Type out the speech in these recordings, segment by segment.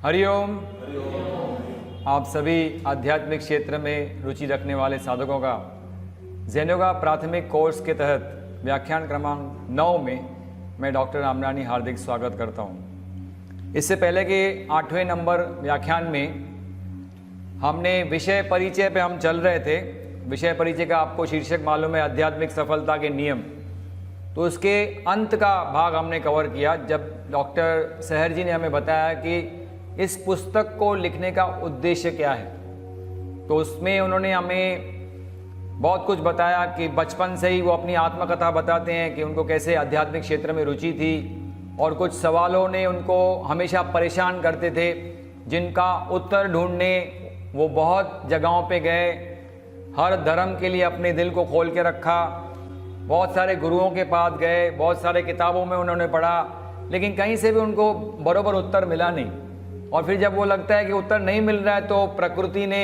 हरिओम। आप सभी आध्यात्मिक क्षेत्र में रुचि रखने वाले साधकों का ज़ेन योगा प्राथमिक कोर्स के तहत व्याख्यान क्रमांक 9 में मैं डॉक्टर रामरानी हार्दिक स्वागत करता हूं। इससे पहले के 8वें नंबर व्याख्यान में हमने विषय परिचय पे हम चल रहे थे। विषय परिचय का आपको शीर्षक मालूम है, आध्यात्मिक सफलता के नियम। तो उसके अंत का भाग हमने कवर किया जब डॉक्टर सहर जी ने हमें बताया कि इस पुस्तक को लिखने का उद्देश्य क्या है। तो उसमें उन्होंने हमें बहुत कुछ बताया कि बचपन से ही वो अपनी आत्मकथा बताते हैं कि उनको कैसे आध्यात्मिक क्षेत्र में रुचि थी और कुछ सवालों ने उनको हमेशा परेशान करते थे, जिनका उत्तर ढूंढने वो बहुत जगहों पे गए। हर धर्म के लिए अपने दिल को खोल के रखा, बहुत सारे गुरुओं के पास गए, बहुत सारे किताबों में उन्होंने पढ़ा, लेकिन कहीं से भी उनको बराबर उत्तर मिला नहीं। और फिर जब वो लगता है कि उत्तर नहीं मिल रहा है तो प्रकृति ने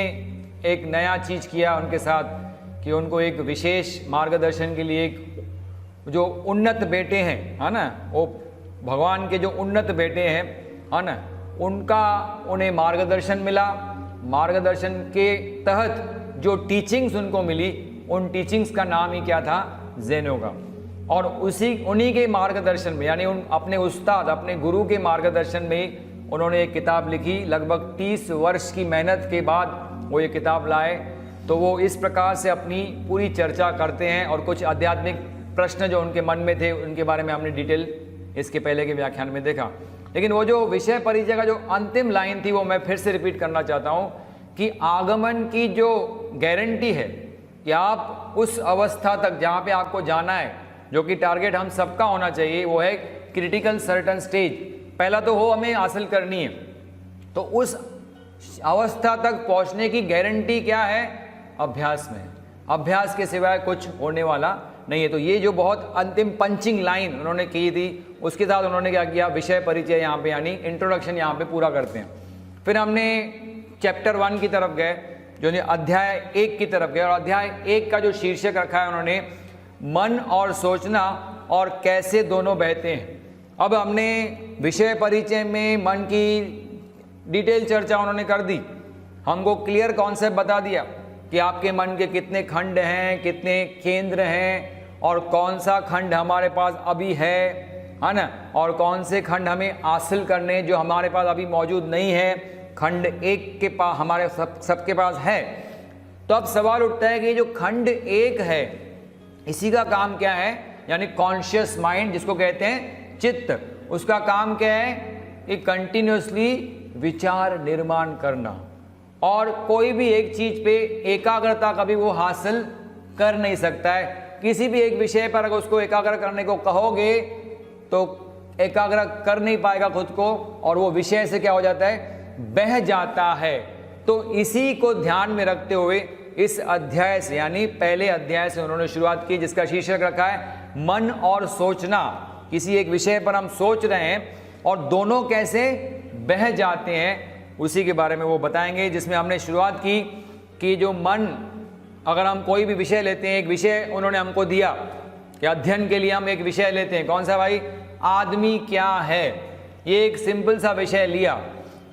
एक नया चीज़ किया उनके साथ कि उनको एक विशेष मार्गदर्शन के लिए एक जो उन्नत बेटे हैं, है ना, वो भगवान के जो उन्नत बेटे हैं, है ना, उन्हें मार्गदर्शन मिला। मार्गदर्शन के तहत जो टीचिंग्स उनको मिली, उन टीचिंग्स का नाम ही क्या था? ज़ेन योगा। और उन्हीं के मार्गदर्शन में, यानी अपने उस्ताद, अपने गुरु के मार्गदर्शन में उन्होंने एक किताब लिखी। लगभग 30 वर्ष की मेहनत के बाद वो ये किताब लाए। तो वो इस प्रकार से अपनी पूरी चर्चा करते हैं और कुछ आध्यात्मिक प्रश्न जो उनके मन में थे उनके बारे में हमने डिटेल इसके पहले के व्याख्यान में देखा। लेकिन वो जो विषय परिचय का जो अंतिम लाइन थी वो मैं फिर से रिपीट करना चाहता हूँ कि आगमन की जो गारंटी है कि आप उस अवस्था तक जहाँ पे आपको जाना है, जो कि टारगेट हम सबका होना चाहिए, वो है क्रिटिकल सर्टन स्टेज। पहला तो वो हमें हासिल करनी है। तो उस अवस्था तक पहुंचने की गारंटी क्या है? अभ्यास में। अभ्यास के सिवाय कुछ होने वाला नहीं है। तो ये जो बहुत अंतिम पंचिंग लाइन उन्होंने की थी, उसके साथ उन्होंने क्या किया? विषय परिचय यहाँ पे, यानी इंट्रोडक्शन यहाँ पे पूरा करते हैं। फिर हमने चैप्टर 1 की तरफ गए, जो अध्याय 1 की तरफ गए, और अध्याय 1 का जो शीर्षक रखा है उन्होंने, मन और सोचना और कैसे दोनों बहते हैं। अब हमने विषय परिचय में मन की डिटेल चर्चा उन्होंने कर दी, हमको क्लियर कॉन्सेप्ट बता दिया कि आपके मन के कितने खंड हैं, कितने केंद्र हैं, और कौन सा खंड हमारे पास अभी है ना, और कौन से खंड हमें हासिल करने जो हमारे पास अभी मौजूद नहीं है। खंड 1 के पास हमारे सबके पास है। तो अब सवाल उठता है कि ये जो खंड 1 है, इसी का काम क्या है? यानी कॉन्शियस माइंड जिसको कहते हैं चित्त, उसका काम क्या है? कि कंटिन्यूसली विचार निर्माण करना, और कोई भी एक चीज पे एकाग्रता कभी वो हासिल कर नहीं सकता है। किसी भी एक विषय पर अगर उसको एकाग्र करने को कहोगे तो एकाग्र कर नहीं पाएगा खुद को, और वो विषय से क्या हो जाता है? बह जाता है। तो इसी को ध्यान में रखते हुए इस अध्याय से, यानी पहले अध्याय से उन्होंने शुरुआत की, जिसका शीर्षक रखा है मन और सोचना। किसी एक विषय पर हम सोच रहे हैं और दोनों कैसे बह जाते हैं, उसी के बारे में वो बताएंगे। जिसमें हमने शुरुआत की कि जो मन, अगर हम कोई भी विषय लेते हैं, एक विषय उन्होंने हमको दिया कि अध्ययन के लिए हम एक विषय लेते हैं, कौन सा भाई? आदमी क्या है। ये एक सिंपल सा विषय लिया।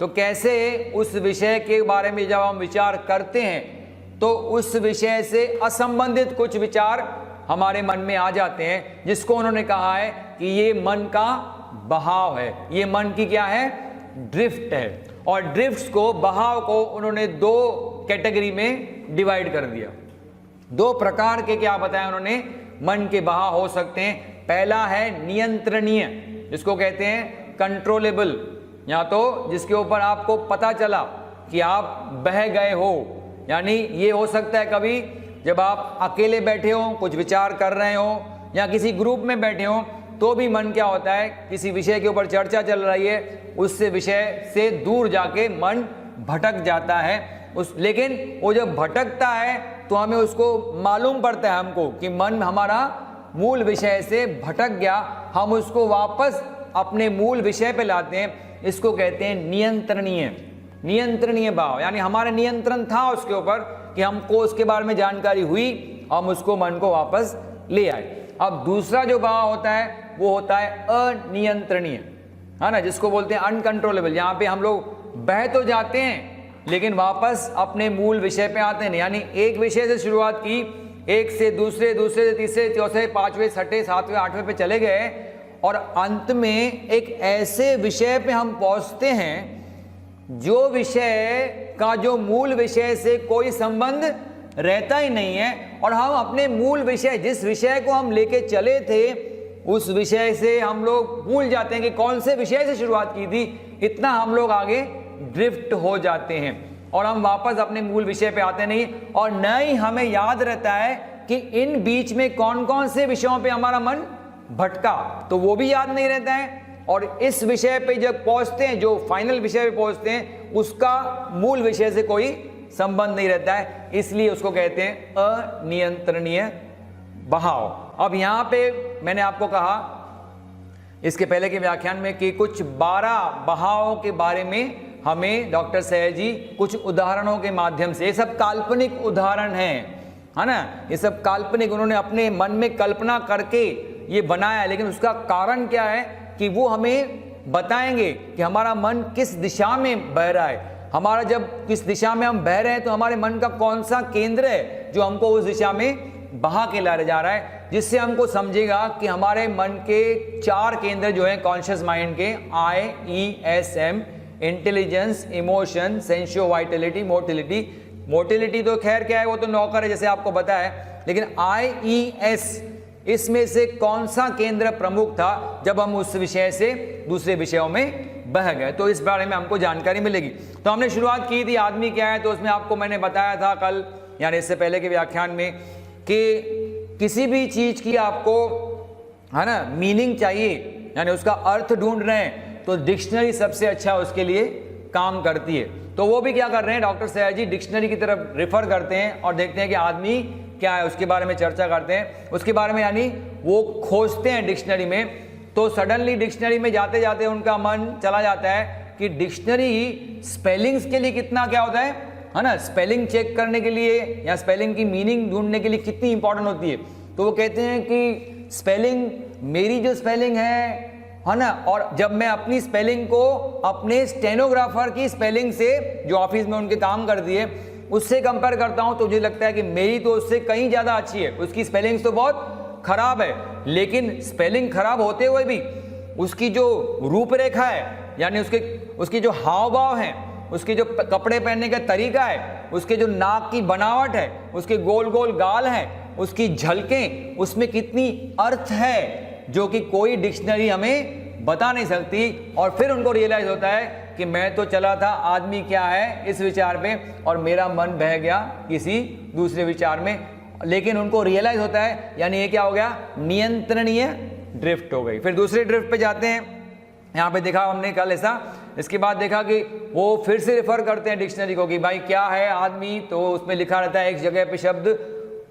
तो कैसे उस विषय के बारे में जब हम विचार करते हैं तो उस विषय से असंबंधित कुछ विचार हमारे मन में आ जाते हैं, जिसको उन्होंने कहा है कि ये मन का बहाव है। ये मन की क्या है? ड्रिफ्ट है। और ड्रिफ्ट्स को, बहाव को उन्होंने 2 कैटेगरी में डिवाइड कर दिया। 2 प्रकार के क्या बताया उन्होंने? मन के बहाव हो सकते हैं। पहला है नियंत्रणीय, जिसको कहते हैं कंट्रोलेबल, या तो जिसके ऊपर आपको पता चला कि आप बह गए हो। यानी ये हो सकता है कभी जब आप अकेले बैठे हो, कुछ विचार कर रहे हो, या किसी ग्रुप में बैठे हो, तो भी मन क्या होता है? किसी विषय के ऊपर चर्चा चल रही है, उससे विषय से दूर जाके मन भटक जाता है। लेकिन वो जब भटकता है तो हमें उसको मालूम पड़ता है हमको कि मन हमारा मूल विषय से भटक गया, हम उसको वापस अपने मूल विषय पे लाते हैं। इसको कहते हैं नियंत्रणीय। नियंत्रणीय भाव, यानी हमारा नियंत्रण था उसके ऊपर कि हमको उसके बारे में जानकारी हुई, हम उसको मन को वापस ले आए। अब दूसरा जो भाव होता है वो होता है अनियंत्रणीय, है ना, जिसको बोलते हैं अनकंट्रोलेबल। यहाँ पे हम लोग बह तो जाते हैं लेकिन वापस अपने मूल विषय पे आते हैं। यानी एक विषय से शुरुआत की, एक से दूसरे, दूसरे से तीसरे, चौथे, पांचवें, छठे, सातवें, आठवें पे चले गए और अंत में एक ऐसे विषय पे हम पहुंचते हैं जो विषय का जो मूल विषय से कोई संबंध रहता ही नहीं है, और हम अपने मूल विषय, जिस विषय को हम लेके चले थे, उस विषय से हम लोग भूल जाते हैं कि कौन से विषय से शुरुआत की थी। इतना हम लोग आगे ड्रिफ्ट हो जाते हैं और हम वापस अपने मूल विषय पे आते नहीं, और न ही हमें याद रहता है कि इन बीच में कौन कौन से विषयों पे हमारा मन भटका, तो वो भी याद नहीं रहता है। और इस विषय पे जब पहुंचते हैं, जो फाइनल विषय पे पहुंचते हैं, उसका मूल विषय से कोई संबंध नहीं रहता है, इसलिए उसको कहते हैं अनियंत्रणीय बहाव। अब यहां पे मैंने आपको कहा इसके पहले के व्याख्यान में कि कुछ 12 बहावों के बारे में हमें डॉक्टर सैयद जी कुछ उदाहरणों के माध्यम से, ये सब काल्पनिक उदाहरण हैं, है ना, ये सब काल्पनिक, उन्होंने अपने मन में कल्पना करके ये बनाया, लेकिन उसका कारण क्या है कि वो हमें बताएंगे कि हमारा मन किस दिशा में बह रहा है। हमारा जब किस दिशा में हम बह रहे हैं तो हमारे मन का कौन सा केंद्र है जो हमको उस दिशा में बहा के ला जा रहा है, जिससे हमको समझेगा कि हमारे मन के 4 केंद्र जो हैं कॉन्शियस माइंड के, IESM, intelligence, emotion, sensio vitality, motility. Motility तो खैर क्या है, वो तो नौकर है जैसे आपको पता है, लेकिन IES, इसमें से कौन सा केंद्र प्रमुख था जब हम उस विषय से दूसरे विषयों में बह गए, तो इस बारे में हमको जानकारी मिलेगी। तो हमने शुरुआत की थी आदमी क्या है, तो उसमें आपको मैंने बताया था कल, यानी इससे पहले के व्याख्यान में, कि किसी भी चीज की आपको, है ना, मीनिंग चाहिए, यानी उसका अर्थ ढूंढ रहे हैं, तो डिक्शनरी सबसे अच्छा उसके लिए काम करती है। तो वो भी क्या कर रहे हैं, डॉक्टर सैयद जी डिक्शनरी की तरफ रेफर करते हैं और देखते हैं कि आदमी क्या है, उसके बारे में चर्चा करते हैं, उसके बारे में, यानी वो खोजते हैं डिक्शनरी में। तो सडनली डिक्शनरी में जाते जाते उनका मन चला जाता है कि डिक्शनरी स्पेलिंग्स के लिए कितना क्या होता है ना, स्पेलिंग चेक करने के लिए या स्पेलिंग की मीनिंग ढूंढने के लिए कितनी इंपॉर्टेंट होती है। तो वो कहते हैं कि स्पेलिंग, मेरी जो स्पेलिंग है ना, और जब मैं अपनी स्पेलिंग को अपने स्टेनोग्राफर की स्पेलिंग से, जो ऑफिस में उनके काम करती है, उससे कंपेयर करता हूं तो मुझे लगता है कि मेरी तो उससे कहीं ज़्यादा अच्छी है, उसकी स्पेलिंग तो बहुत खराब है। लेकिन स्पेलिंग खराब होते हुए भी उसकी जो रूपरेखा है, यानी उसकी जो हाव भाव हैं, उसके जो कपड़े पहनने का तरीका है, उसके जो नाक की बनावट है, उसके गोल गोल गाल हैं, उसकी झलकें, उसमें कितनी अर्थ है जो कि कोई डिक्शनरी हमें बता नहीं सकती। और फिर उनको रियलाइज होता है कि मैं तो चला था आदमी क्या है इस विचार पे, और मेरा मन बह गया किसी दूसरे विचार में। लेकिन उनको रियलाइज होता है, यानी ये क्या हो गया, नियंत्रणीय ड्रिफ्ट हो गई। फिर दूसरे ड्रिफ्ट पे जाते हैं, यहाँ पे देखा हमने कल ऐसा। इसके बाद देखा कि वो फिर से रेफर करते हैं डिक्शनरी को कि भाई क्या है आदमी, तो उसमें लिखा रहता है एक जगह पे शब्द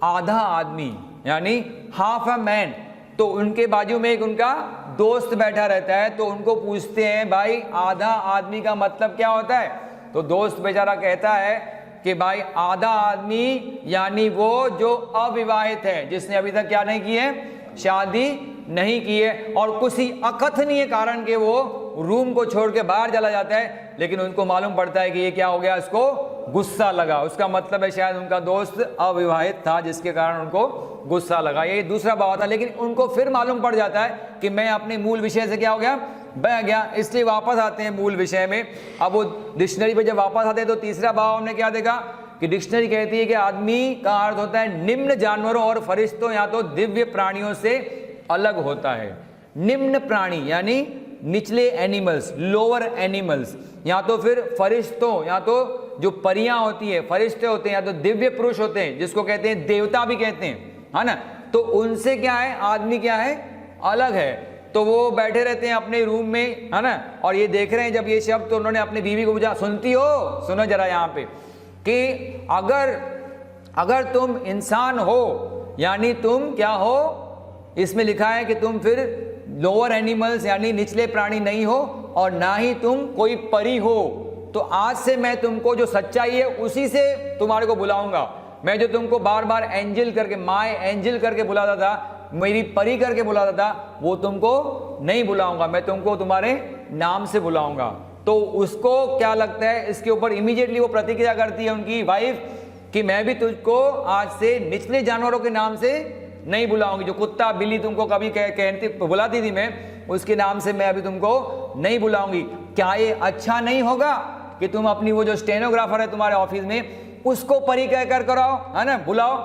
आधा आदमी, यानी हाफ अ मैन। तो उनके बाजू में एक उनका दोस्त बैठा रहता है, तो उनको पूछते हैं भाई आधा आदमी का मतलब क्या होता है। तो दोस्त बेचारा कहता है कि भाई आधा आदमी यानी वो जो अविवाहित है, जिसने अभी तक क्या नहीं की है, शादी नहीं की है, और किसी अकथनीय कारण के वो रूम को छोड़ के बाहर चला जाता है। लेकिन उनको मालूम पड़ता है कि ये क्या हो गया, इसको गुस्सा लगा। उसका मतलब है शायद उनका दोस्त अविवाहित था, जिसके कारण उनको गुस्सा लगा। ये दूसरा भाव था। लेकिन उनको फिर मालूम पड़ जाता है कि मैं अपने मूल विषय से क्या हो गया, बह गया। इसलिए वापस आते हैं मूल विषय में। अब वो डिक्शनरी पे जब वापस आते हैं तो तीसरा भाव हमने क्या देखा कि डिक्शनरी कहती है कि आदमी का अर्थ होता है निम्न जानवरों और फरिश्तों या तो दिव्य प्राणियों से अलग होता है। निम्न प्राणी यानी निचले एनिमल्स, लोअर एनिमल्स, या तो फिर फरिश्तों, या तो जो परियां होती है, फरिश्ते होते हैं, या तो दिव्य पुरुष होते हैं जिसको कहते हैं देवता भी कहते हैं, है ना। तो उनसे क्या है, आदमी क्या है, अलग है। तो वो बैठे रहते हैं अपने रूम में, है ना, और ये देख रहे हैं जब ये शब्द, तो उन्होंने अपनी बीवी को पूछा, सुनती हो, सुनो जरा यहाँ पे, कि अगर तुम इंसान हो यानी तुम क्या हो, इसमें लिखा है कि तुम फिर लोअर एनिमल्स यानी निचले प्राणी नहीं हो, और ना ही तुम कोई परी हो। तो आज से मैं तुमको जो सच्चाई है उसी से तुम्हारे को बुलाऊंगा। मैं जो तुमको बार बार एंजल करके, माय एंजल करके बुलाता था, मेरी परी करके बुलाता था, वो तुमको नहीं बुलाऊंगा, मैं तुमको तुम्हारे नाम से बुलाऊंगा। तो उसको क्या लगता है, इसके ऊपर इमीडिएटली वो प्रतिक्रिया करती है उनकी वाइफ कि मैं भी तुझको आज से निचले जानवरों के नाम से नहीं बुलाऊंगी। जो कुत्ता बिल्ली तुमको कभी कहती बुलाती थी मैं, उसके नाम से मैं अभी तुमको नहीं बुलाऊंगी। क्या ये अच्छा नहीं होगा कि तुम अपनी वो जो स्टेनोग्राफर है तुम्हारे ऑफिस में उसको परी कहकर कराओ, है ना, बुलाओ।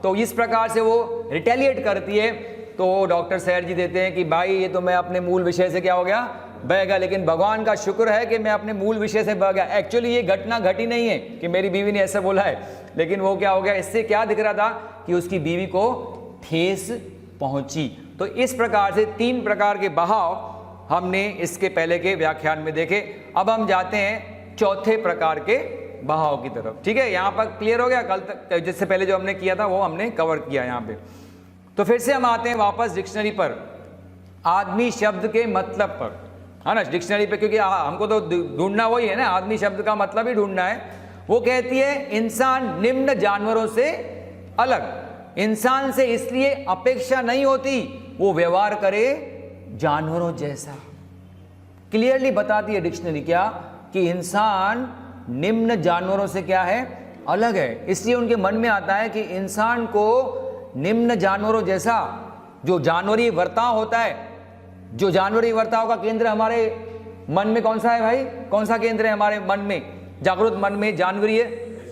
तो इस प्रकार से वो रिटेलिएट करती है। तो डॉक्टर सैर जी देते हैं कि भाई ये तो मैं अपने मूल विषय से क्या हो गया, बह गया, लेकिन भगवान का शुक्र है कि मैं अपने मूल विषय से बह गया। एक्चुअली ये घटना घटी नहीं है कि मेरी बीवी ने ऐसा बोला है, लेकिन वो क्या हो गया, इससे क्या दिख रहा था कि उसकी बीवी को ठेस पहुंची। तो इस प्रकार से 3 प्रकार के बहाव हमने इसके पहले के व्याख्यान में देखे। अब हम जाते हैं चौथे प्रकार के बहाव की तरफ। ठीक है, यहां पर क्लियर हो गया? कल तक जिससे पहले जो हमने किया था वो हमने कवर किया यहां पे। तो फिर से हम आते हैं वापस डिक्शनरी पर, आदमी शब्द के मतलब पर, है ना, डिक्शनरी पे, क्योंकि हमको तो ढूंढना वही है ना, आदमी शब्द का मतलब ही ढूंढना है। वो कहती है इंसान निम्न जानवरों से अलग, इंसान से इसलिए अपेक्षा नहीं होती वो व्यवहार करे जानवरों जैसा। क्लियरली बताती है डिक्शनरी क्या, कि इंसान निम्न जानवरों से क्या है, अलग है। इसलिए उनके मन में आता है कि इंसान को निम्न जानवरों जैसा जो जानवरी वर्ताव होता है, जो जानवरी वर्ताव का केंद्र हमारे मन में कौन सा है भाई, कौन सा केंद्र है हमारे मन में, जागृत मन में जानवरीय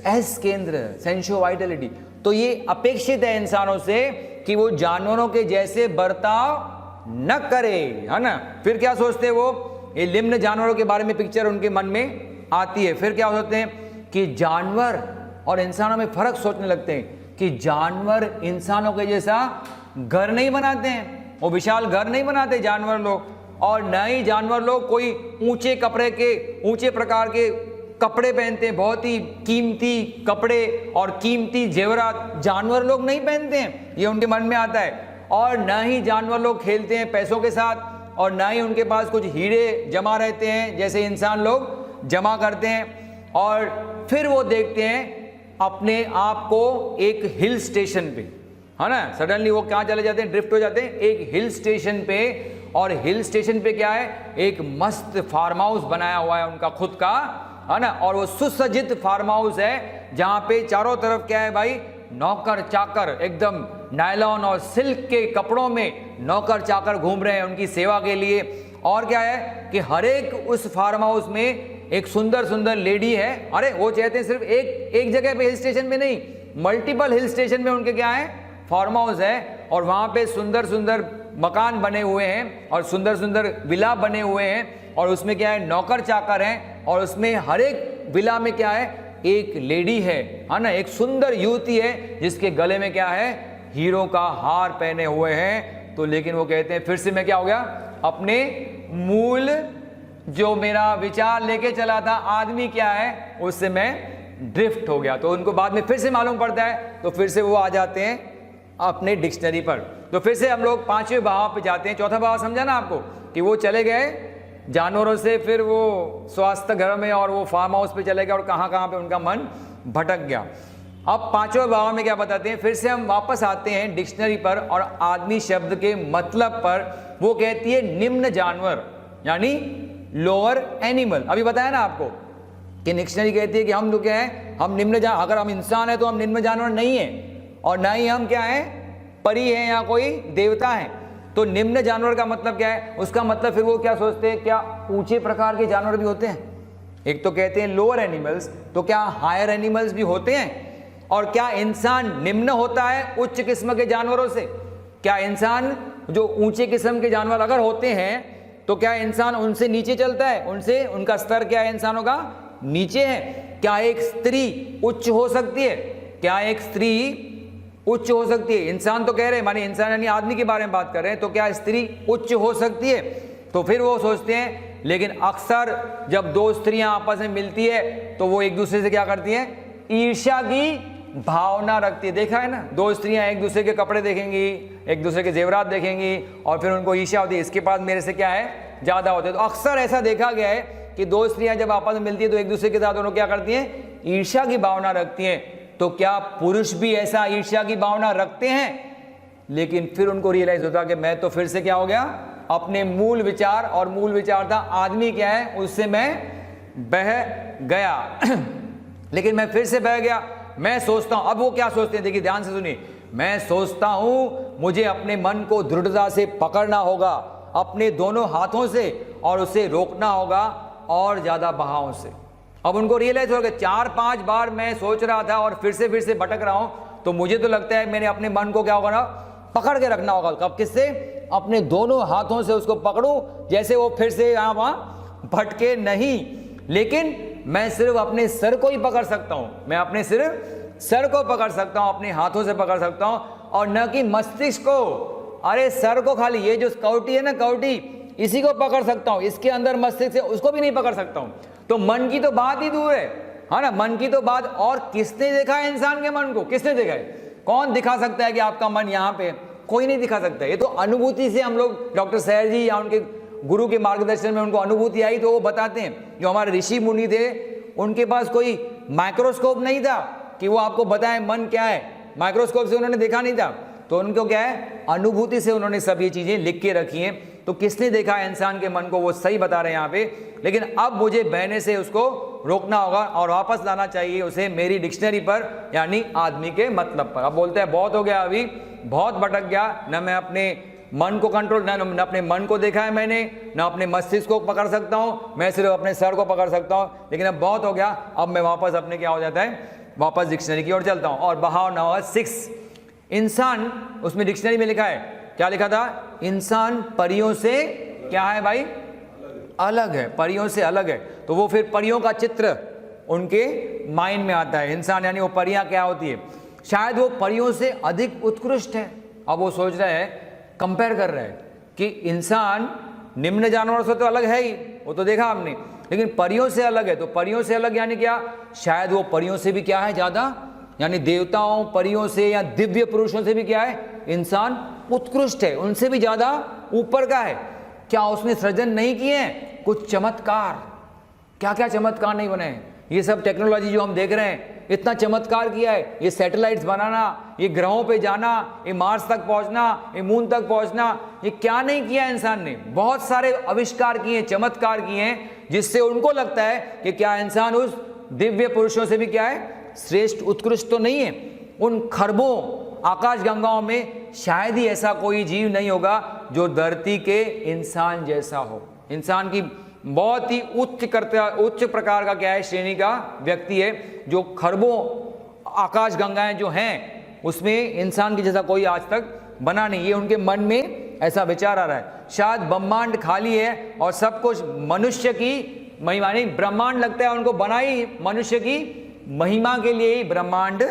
एस केंद्र, सेंसुअल वाइटलिटी। तो ये अपेक्षित है इंसानों से कि वो जानवरों के जैसे बर्ताव न करे, है ना। फिर क्या सोचते हैं वो, ये निम्न जानवरों के बारे में पिक्चर उनके मन में आती है। फिर क्या सोचते हैं कि जानवर और इंसानों में फर्क सोचने लगते हैं कि जानवर इंसानों के जैसा घर नहीं बनाते हैं, वो विशाल घर नहीं बनाते जानवर लोग, और न ही जानवर लोग कोई ऊंचे कपड़े के, ऊंचे प्रकार के कपड़े पहनते हैं, बहुत ही कीमती कपड़े और कीमती जेवरात जानवर लोग नहीं पहनते हैं, ये उनके मन में आता है। और न ही जानवर लोग खेलते हैं पैसों के साथ, और न ही उनके पास कुछ हीरे जमा रहते हैं जैसे इंसान लोग जमा करते हैं। और फिर वो देखते हैं अपने आप को एक हिल स्टेशन पे, है ना, सडनली वो कहाँ चले जाते हैं, ड्रिफ्ट हो जाते हैं एक हिल स्टेशन पे। और हिल स्टेशन पे क्या है, एक मस्त फार्म हाउस बनाया हुआ है उनका खुद का, है ना, और वो सुसज्जित फार्म हाउस है जहां पे चारों तरफ क्या है भाई, नौकर चाकर एकदम नायलॉन और सिल्क के कपड़ों में नौकर चाकर घूम रहे हैं उनकी सेवा के लिए। और क्या है कि हर एक उस फार्म हाउस में एक सुंदर सुंदर लेडी है। अरे वो चाहते हैं सिर्फ एक जगह पे हिल स्टेशन में नहीं, मल्टीपल हिल स्टेशन में उनके क्या है, फार्म हाउस है, और वहां पे सुंदर सुंदर मकान बने हुए हैं और सुंदर सुंदर विला बने हुए हैं, और उसमें क्या है, नौकर चाकर हैं, और उसमें हर एक विला में क्या है, एक लेडी है ना, एक सुंदर युवती है जिसके गले में क्या है, हीरो का हार पहने हुए हैं। तो लेकिन वो कहते हैं फिर से मैं क्या हो गया, अपने मूल जो मेरा विचार लेके चला था आदमी क्या है, उससे मैं ड्रिफ्ट हो गया। तो उनको बाद में फिर से मालूम पड़ता है, तो फिर से वो आ जाते हैं अपने डिक्शनरी पर। तो फिर से हम लोग 5वें भाव पे जाते हैं। चौथा भाव समझा ना आपको, कि वो चले गए जानवरों से, फिर वो स्वास्थ्य घर में और वो फार्म हाउस पे चले गए, और कहाँ कहाँ पे उनका मन भटक गया। अब 5वें भाव में क्या बताते हैं, फिर से हम वापस आते हैं डिक्शनरी पर और आदमी शब्द के मतलब पर। वो कहती है निम्न जानवर, यानी लोअर एनिमल। अभी बताया ना आपको कि डिक्शनरी कहती है कि हम लोग क्या है, हम निम्न अगर हम इंसान है तो हम निम्न जानवर नहीं है, और ना ही हम क्या है, परी हैं या कोई देवता हैं। तो निम्न जानवर का मतलब क्या है, उसका मतलब फिर वो क्या सोचते हैं, क्या ऊंचे प्रकार के जानवर भी होते हैं? एक तो कहते हैं लोअर एनिमल्स, तो क्या हायर एनिमल्स भी होते हैं? और क्या इंसान निम्न होता है उच्च किस्म के जानवरों से? क्या इंसान जो ऊंचे किस्म के जानवर अगर होते हैं तो क्या इंसान उनसे नीचे चलता है? उनसे उनका स्तर क्या है इंसानों का, नीचे है। क्या एक स्त्री उच्च हो सकती है? क्या एक स्त्री उच्च हो सकती है? इंसान तो कह रहे हैं, माने इंसान यानी आदमी के बारे में बात कर रहे हैं, तो क्या स्त्री उच्च हो सकती है? तो फिर वो सोचते हैं, लेकिन अक्सर जब दो स्त्रियां आपस में मिलती है तो वो एक दूसरे से क्या करती हैं, ईर्ष्या की भावना रखती है। देखा है ना, दो स्त्रियां एक दूसरे के कपड़े देखेंगी, एक दूसरे के जेवरात देखेंगी, और फिर उनको ईर्ष्या होती है, इसके पास मेरे से क्या है, ज्यादा होते हैं। तो अक्सर ऐसा देखा गया है कि दो स्त्रियां जब आपस में मिलती है तो एक दूसरे के साथ दोनों क्या करती हैं, ईर्ष्या की भावना रखती हैं। तो क्या पुरुष भी ऐसा ईर्ष्या की भावना रखते हैं? लेकिन फिर उनको रियलाइज होता कि मैं तो फिर से क्या हो गया, अपने मूल विचार, और मूल विचार था आदमी क्या है, उससे मैं बह गया लेकिन मैं फिर से बह गया। मैं सोचता हूं, अब वो क्या सोचते हैं, देखिए ध्यान से सुनिए। मैं सोचता हूं मुझे अपने मन को दृढ़ता से पकड़ना होगा, अपने दोनों हाथों से, और उसे रोकना होगा और ज्यादा बहाव से। अब उनको रियलाइज हो गया 4-5 बार मैं सोच रहा था और फिर से भटक रहा हूं, तो मुझे तो लगता है मैंने अपने मन को क्या होगा ना, पकड़ के रखना होगा। कब? किससे? अपने दोनों हाथों से उसको पकड़ूं, जैसे वो फिर से यहां वहां भटके नहीं। लेकिन मैं सिर्फ अपने सर को ही पकड़ सकता हूं, मैं अपने सिर्फ सर को पकड़ सकता हूं, अपने हाथों से पकड़ सकता हूं, और न कि मस्तिष्क को। अरे सर को खाली, ये जो कवटी है ना, कवटी, इसी को पकड़ सकता हूं, इसके अंदर मस्तिष्क है उसको भी नहीं पकड़ सकता हूं। तो मन की तो बात ही दूर है ना, मन की तो बात। और किसने देखा है इंसान के मन को? किसने देखा है? कौन दिखा सकता है कि आपका मन यहाँ पे? कोई नहीं दिखा सकता। ये तो अनुभूति से हम लोग, डॉक्टर सैर जी या उनके गुरु के मार्गदर्शन में उनको अनुभूति आई तो वो बताते हैं। जो हमारे ऋषि मुनि थे उनके पास कोई माइक्रोस्कोप नहीं था कि वो आपको बताए मन क्या है, माइक्रोस्कोप से उन्होंने देखा नहीं था, तो उनको क्या है, अनुभूति से उन्होंने सब ये चीजें लिख के रखी हैं। तो किसने देखा है इंसान के मन को, वो सही बता रहे हैं यहाँ पे। लेकिन अब मुझे बहने से उसको रोकना होगा और वापस लाना चाहिए उसे मेरी डिक्शनरी पर, यानी आदमी के मतलब पर। अब बोलते हैं बहुत हो गया, अभी बहुत भटक गया, न मैं अपने मन को कंट्रोल, न अपने मन को देखा है मैंने, न अपने मस्तिष्क को पकड़ सकता हूँ, मैं सिर्फ अपने सर को पकड़ सकता हूँ। लेकिन अब बहुत हो गया, अब मैं वापस अपने क्या हो जाता है, वापस डिक्शनरी की ओर चलता हूँ। और बहाव नंबर 6, इंसान, उसमें डिक्शनरी में लिखा है, क्या लिखा था? इंसान परियों से क्या है भाई? अलग है, परियों से अलग है। तो वो फिर परियों का चित्र उनके माइंड में आता है। इंसान यानी वो परियां क्या होती है, शायद वो परियों से अधिक उत्कृष्ट है। अब वो सोच रहे हैं, कंपेयर कर रहे हैं कि इंसान निम्न जानवरों से तो अलग है ही, वो तो देखा हमने, लेकिन परियों से अलग है। तो परियों से अलग यानी क्या? शायद वो परियों से भी क्या है, ज्यादा, यानी देवताओं, परियों से या दिव्य पुरुषों से भी क्या है, इंसान उत्कृष्ट है, उनसे भी ज्यादा ऊपर का है। क्या उसने सृजन नहीं किए हैं कुछ चमत्कार? क्या क्या चमत्कार नहीं बने? ये सब टेक्नोलॉजी जो हम देख रहे हैं, इतना चमत्कार किया है, ये सैटेलाइट्स बनाना, ये ग्रहों पे जाना, ये मार्स तक पहुंचना, ये मून तक पहुंचना, ये क्या नहीं किया इंसान ने? बहुत सारे आविष्कार किए, चमत्कार किए हैं, जिससे उनको लगता है कि क्या इंसान उस दिव्य पुरुषों से भी क्या है, श्रेष्ठ, उत्कृष्ट तो नहीं है। उन खरबों आकाश गंगाओं में शायद ही ऐसा कोई जीव नहीं होगा जो धरती के इंसान जैसा हो। इंसान की बहुत ही उच्च प्रकार का क्या है, श्रेणी का व्यक्ति है, जो खरबों आकाश गंगाएं जो हैं उसमें इंसान की जैसा कोई आज तक बना नहीं। ये उनके मन में ऐसा विचार आ रहा है। शायद ब्रह्मांड खाली है और सब कुछ मनुष्य की महिमा, नहीं, ब्रह्मांड लगता है उनको बना ही मनुष्य की महिमा के लिए ही ब्रह्मांड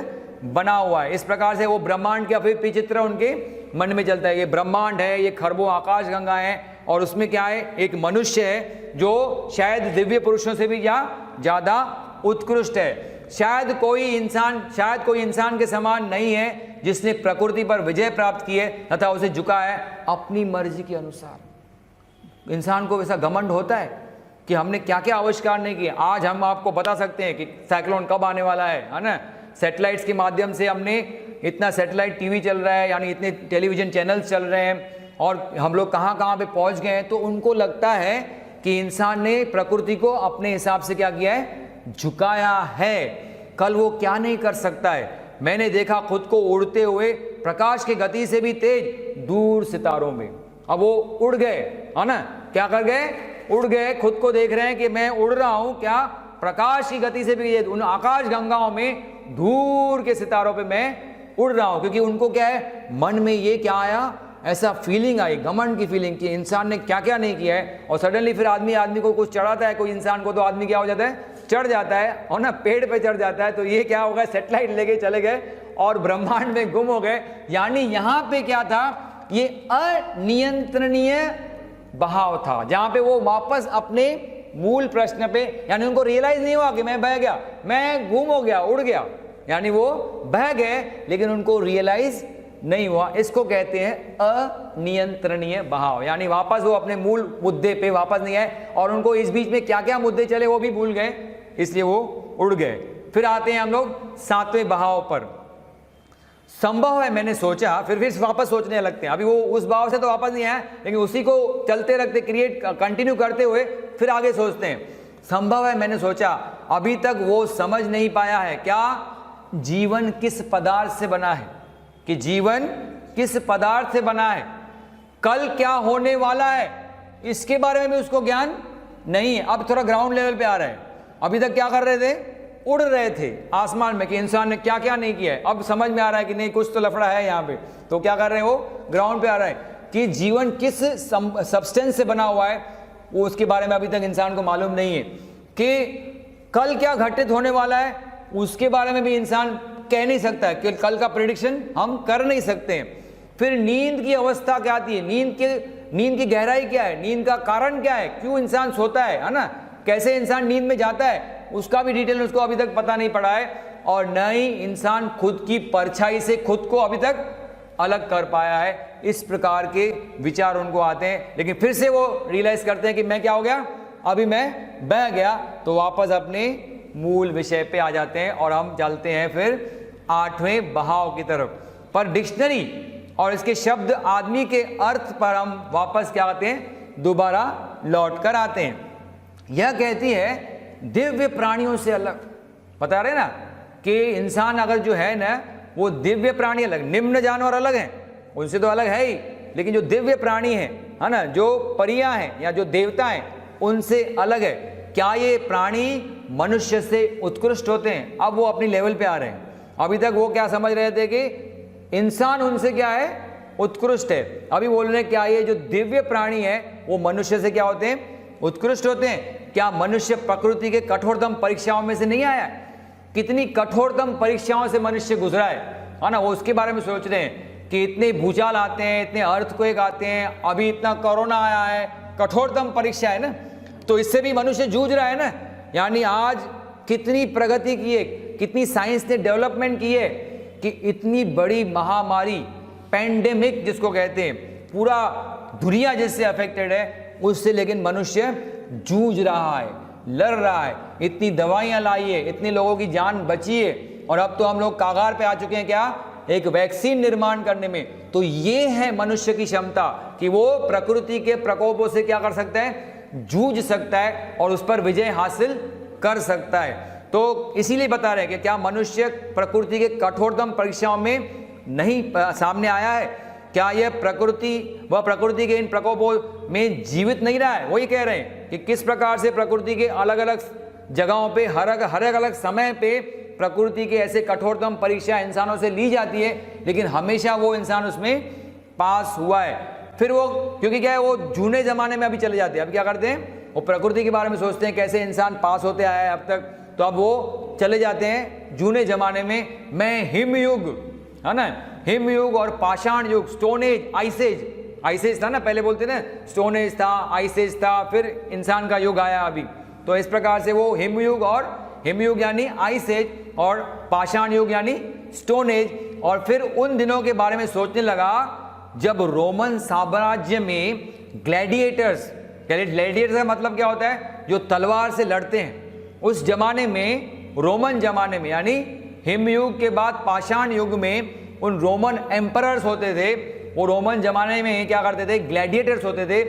बना हुआ है। इस प्रकार से वो ब्रह्मांड के अभी चित्र उनके मन में चलता है। ये ब्रह्मांड है, ये खरबों आकाश गंगा है, और उसमें क्या है, एक मनुष्य है जो शायद दिव्य पुरुषों से भी ज्यादा उत्कृष्ट है। शायद कोई इंसान के समान नहीं है जिसने प्रकृति पर विजय प्राप्त की है तथा उसे झुका है अपनी मर्जी के अनुसार। इंसान को वैसा घमंड होता है कि हमने क्या क्या आविष्कार नहीं किए। आज हम आपको बता सकते हैं कि साइक्लोन कब आने वाला है ना। सैटेलाइट्स के माध्यम से हमने इतना सैटेलाइट टीवी चल रहा है, यानी इतने टेलीविजन चैनल्स चल रहे हैं, और हम लोग कहाँ कहाँ पे पहुँच गए हैं। तो उनको लगता है कि इंसान ने प्रकृति को अपने हिसाब से क्या किया है, झुकाया है। कल वो क्या नहीं कर सकता है। मैंने देखा खुद को उड़ते हुए प्रकाश की गति से भी तेज दूर सितारों में। अब वो उड़ गए, है ना, क्या कर गए, उड़ गए, खुद को देख रहे हैं कि मैं उड़ रहा हूं, क्या, प्रकाश की गति से भी उन आकाश गंगाओं में दूर के सितारों पे मैं उड़ रहा हूं। क्योंकि उनको क्या है, मन में ये क्या आया, ऐसा फीलिंग आई, घमंड की फीलिंग कि इंसान ने क्या क्या नहीं किया है। और सडनली फिर आदमी को कुछ चढ़ाता है, कोई इंसान को, तो आदमी क्या हो जाता है, चढ़ जाता है, और ना पेड़ पे चढ़ जाता है। तो ये क्या होगा, सैटेलाइट लेके चले गए और ब्रह्मांड में गुम हो गए। यानी यहाँ पे क्या था, ये अनियंत्रणीय बहाव था, जहां पे वो वापस अपने मूल प्रश्न पे, यानी उनको रियलाइज नहीं हुआ कि मैं बह गया, मैं गुम हो गया, उड़ गया, यानी वो बह गए लेकिन उनको रियलाइज नहीं हुआ। इसको कहते हैं अनियंत्रणीय बहाव, यानी वापस वो अपने मूल मुद्दे पे वापस नहीं आए, और उनको इस बीच में क्या क्या मुद्दे चले वो भी भूल गए, इसलिए वो उड़ गए। फिर आते हैं हम लोग 7वें बहाव पर। संभव है, मैंने सोचा, फिर वापस सोचने लगते हैं। अभी वो उस भाव से तो वापस नहीं आया, लेकिन उसी को चलते रखते, कंटिन्यू करते हुए फिर आगे सोचते हैं। संभव है, मैंने सोचा अभी तक वो समझ नहीं पाया है क्या जीवन किस पदार्थ से बना है, कि जीवन किस पदार्थ से बना है, कल क्या होने वाला है, इसके बारे में भी उसको ज्ञान नहीं है। अब थोड़ा ग्राउंड लेवल पे आ रहा है। अभी तक क्या कर रहे थे, उड़ रहे थे आसमान में कि इंसान ने क्या क्या नहीं किया है। अब समझ में आ रहा है कि नहीं, कुछ तो लफड़ा है यहाँ पे। तो क्या कर रहे हैं, वो ग्राउंड पे आ रहा है कि जीवन किस सब्सटेंस से बना हुआ है, वो उसके बारे में अभी तक इंसान को मालूम नहीं है। कि कल क्या घटित होने वाला है, उसके बारे में भी इंसान कह नहीं सकता है, कि कल का प्रेडिक्शन हम कर नहीं सकते हैं। फिर नींद की अवस्था क्या आती है, नींद की गहराई क्या है, नींद का कारण क्या है, क्यों इंसान सोता है ना, कैसे इंसान नींद में जाता है, उसका भी डिटेल उसको अभी तक पता नहीं पड़ा है। और न ही इंसान खुद की परछाई से खुद को अभी तक अलग कर पाया है। इस प्रकार के विचार उनको आते हैं, लेकिन फिर से वो रियलाइज करते हैं कि मैं क्या हो गया, अभी मैं बह गया। तो वापस अपने मूल विषय पे आ जाते हैं और हम चलते हैं फिर 8वें बहाव की तरफ। पर डिक्शनरी और इसके शब्द आदमी के अर्थ पर हम वापस क्या आते हैं, दोबारा लौट कर आते हैं। यह कहती है दिव्य प्राणियों से अलग। बता रहे ना कि इंसान अगर जो है ना, वो दिव्य प्राणी अलग, निम्न जानवर अलग हैं, उनसे तो अलग है ही, लेकिन जो दिव्य प्राणी है ना, जो परियां हैं या जो देवता हैं, उनसे अलग है। क्या ये प्राणी मनुष्य से उत्कृष्ट होते हैं? अब वो अपनी लेवल पे आ रहे हैं। अभी तक वो क्या समझ रहे थे कि इंसान उनसे क्या है, उत्कृष्ट है। अभी बोल रहे हैं क्या ये जो दिव्य प्राणी है वो मनुष्य से क्या होते हैं, उत्कृष्ट होते हैं। क्या मनुष्य प्रकृति के कठोरतम परीक्षाओं में से नहीं आया है? कितनी कठोरतम परीक्षाओं से मनुष्य गुजरा है ना, वो उसके बारे में सोच रहे हैं कि इतने भूचाल आते हैं, इतने अर्थक्वेक आते हैं, अभी इतना कोरोना आया है, कठोरतम परीक्षा है ना, तो इससे भी मनुष्य जूझ रहा है ना। यानी आज कितनी प्रगति की है, कितनी साइंस ने डेवलपमेंट की है कि इतनी बड़ी महामारी, पैंडेमिक जिसको कहते हैं, पूरा दुनिया जिससे अफेक्टेड है उससे, लेकिन मनुष्य जूझ रहा है, लड़ रहा है। इतनी दवाइयां लाई है, इतने लोगों की जान बची है, और अब तो हम लोग कागार पे आ चुके हैं क्या, एक वैक्सीन निर्माण करने में। तो ये है मनुष्य की क्षमता कि वो प्रकृति के प्रकोपों से क्या कर सकता है, जूझ सकता है और उस पर विजय हासिल कर सकता है। तो इसीलिए बता रहे हैं कि क्या मनुष्य प्रकृति के कठोरतम परीक्षाओं में नहीं सामने आया है? क्या यह प्रकृति के इन प्रकोपों में जीवित नहीं रहा है? वही कह रहे हैं कि किस प्रकार से प्रकृति के अलग अलग जगहों पे हर एक अलग समय पे प्रकृति के ऐसे कठोरतम परीक्षा इंसानों से ली जाती है, लेकिन हमेशा वो इंसान उसमें पास हुआ है। फिर वो क्योंकि क्या है, वो जूने जमाने में अभी चले जाते हैं। अब क्या करते हैं, वो प्रकृति के बारे में सोचते हैं कैसे इंसान पास होते आया है अब तक, तो अब वो चले जाते हैं जूने जमाने में। मैं हिमयुग है ना, हिमयुग और पाषाण युग, स्टोन एज, आइस एज था ना, पहले बोलते ना, स्टोन एज था, आइस एज था, फिर इंसान का युग आया अभी। तो इस प्रकार से वो हिमयुग यानी आइस एज और पाषाण युग यानी स्टोन एज। और फिर उन दिनों के बारे में सोचने लगा जब रोमन साम्राज्य में ग्लैडिएटर्स का मतलब क्या होता है, जो तलवार से लड़ते हैं। उस जमाने में, रोमन जमाने में, यानी हिमयुग के बाद पाषाण युग में उन रोमन एम्परर्स होते थे, वो रोमन जमाने में क्या करते थे, ग्लैडिएटर्स होते थे,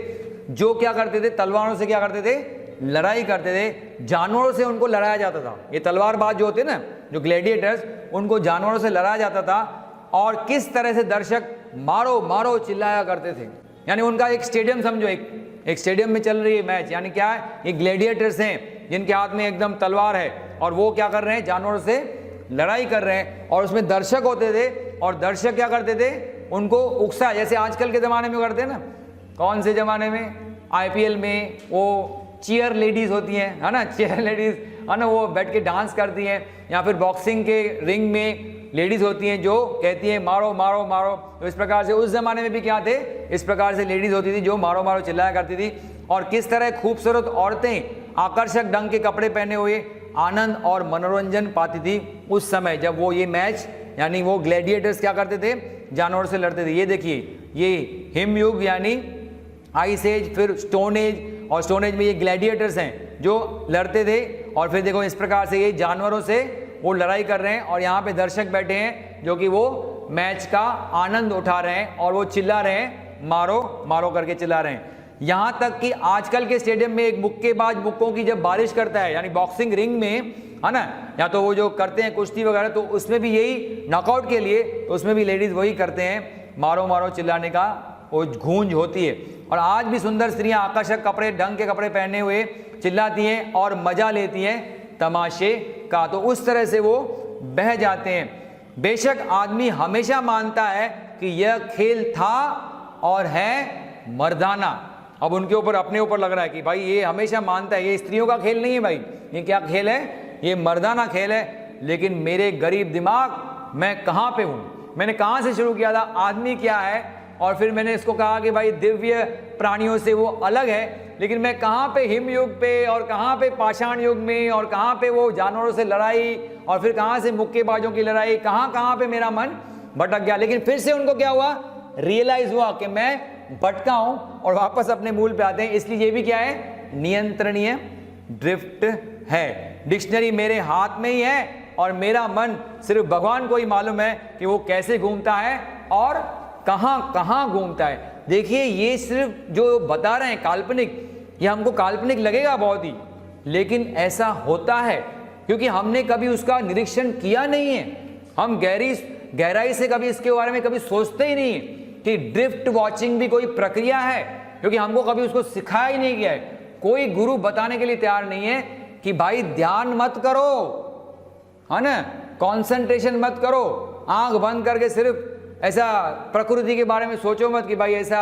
जो क्या करते थे, तलवारों से क्या करते थे, लड़ाई करते थे। जानवरों से उनको लड़ाया जाता था। ये तलवारबाज जो होते ना, जो ग्लैडिएटर्स, उनको जानवरों से लड़ाया जाता था। और किस तरह से दर्शक मारो मारो चिल्लाया करते थे। यानी उनका एक स्टेडियम समझो, एक स्टेडियम में चल रही है मैच, यानी क्या है, ये ग्लैडिएटर्स हैं जिनके हाथ में एकदम तलवार है और वो क्या कर रहे हैं, जानवरों से लड़ाई कर रहे हैं। और उसमें दर्शक होते थे, और दर्शक क्या करते थे, उनको उकसा, जैसे आजकल के ज़माने में करते हैं ना, कौन से ज़माने में, IPL में वो चीयर लेडीज़ होती हैं, है ना, चीयर लेडीज़, है ना, वो बैठ के डांस करती हैं, या फिर बॉक्सिंग के रिंग में लेडीज़ होती हैं जो कहती हैं मारो मारो मारो। तो इस प्रकार से उस ज़माने में भी क्या थे, इस प्रकार से लेडीज़ होती थी जो मारो मारो चिल्लाया करती थी। और किस तरह खूबसूरत औरतें आकर्षक ढंग के कपड़े पहने हुए आनंद और मनोरंजन पाती थी उस समय, जब वो ये मैच, यानी वो ग्लैडिएटर्स क्या करते थे, जानवरों से लड़ते थे। ये देखिए, ये हिमयुग यानी आइस एज, फिर स्टोन एज, और स्टोन एज में ये ग्लैडिएटर्स हैं जो लड़ते थे। और फिर देखो इस प्रकार से ये जानवरों से वो लड़ाई कर रहे हैं, और यहाँ पे दर्शक बैठे हैं जो कि वो मैच का आनंद उठा रहे हैं, और वो चिल्ला रहे हैं, मारो मारो करके चिल्ला रहे हैं। यहां तक कि आजकल के स्टेडियम में एक मुक्केबाज मुक्कों की जब बारिश करता है, यानी बॉक्सिंग रिंग में, है ना, या तो वो जो करते हैं कुश्ती वगैरह, तो उसमें भी यही नॉकआउट के लिए, तो उसमें भी लेडीज वही करते हैं, मारो मारो चिल्लाने का वो गूंज होती है। और आज भी सुंदर स्त्रियां आकर्षक कपड़े, ढंग के कपड़े पहने हुए चिल्लाती हैं और मजा लेती हैं तमाशे का। तो उस तरह से वो बह जाते हैं। बेशक आदमी हमेशा मानता है कि यह खेल था और है मर्दाना। अब उनके ऊपर, अपने ऊपर लग रहा है कि भाई ये हमेशा मानता है ये स्त्रियों का खेल नहीं है, भाई ये क्या खेल है, ये मर्दाना खेल है। लेकिन मेरे गरीब दिमाग, मैं कहाँ पे हूँ, मैंने कहाँ से शुरू किया था, आदमी क्या है, और फिर मैंने इसको कहा कि भाई दिव्य प्राणियों से वो अलग है। लेकिन मैं कहाँ पे हिम युग पे, और कहाँ पे पाषाण युग में, और कहाँ पे वो जानवरों से लड़ाई, और फिर कहाँ से मुक्केबाजों की लड़ाई, कहाँ पे मेरा मन भटक गया। लेकिन फिर से उनको क्या हुआ, रियलाइज हुआ कि मैं भटका हूं, और वापस अपने मूल पे आते हैं। इसलिए ये भी क्या है, नियंत्रणीय ड्रिफ्ट है। डिक्शनरी मेरे हाथ में ही है, और मेरा मन सिर्फ भगवान को ही मालूम है कि वो कैसे घूमता है और कहाँ कहाँ घूमता है। देखिए, ये सिर्फ जो बता रहे हैं काल्पनिक, ये हमको काल्पनिक लगेगा बहुत ही, लेकिन ऐसा होता है क्योंकि हमने कभी उसका निरीक्षण किया नहीं है। हम गहराई से कभी इसके बारे में कभी सोचते ही नहीं है कि ड्रिफ्ट वॉचिंग भी कोई प्रक्रिया है, क्योंकि हमको कभी उसको सिखाया ही नहीं गया है। कोई गुरु बताने के लिए तैयार नहीं है कि भाई ध्यान मत करो, है ना, कंसंट्रेशन मत करो, आंख बंद करके सिर्फ ऐसा प्रकृति के बारे में सोचो मत कि भाई ऐसा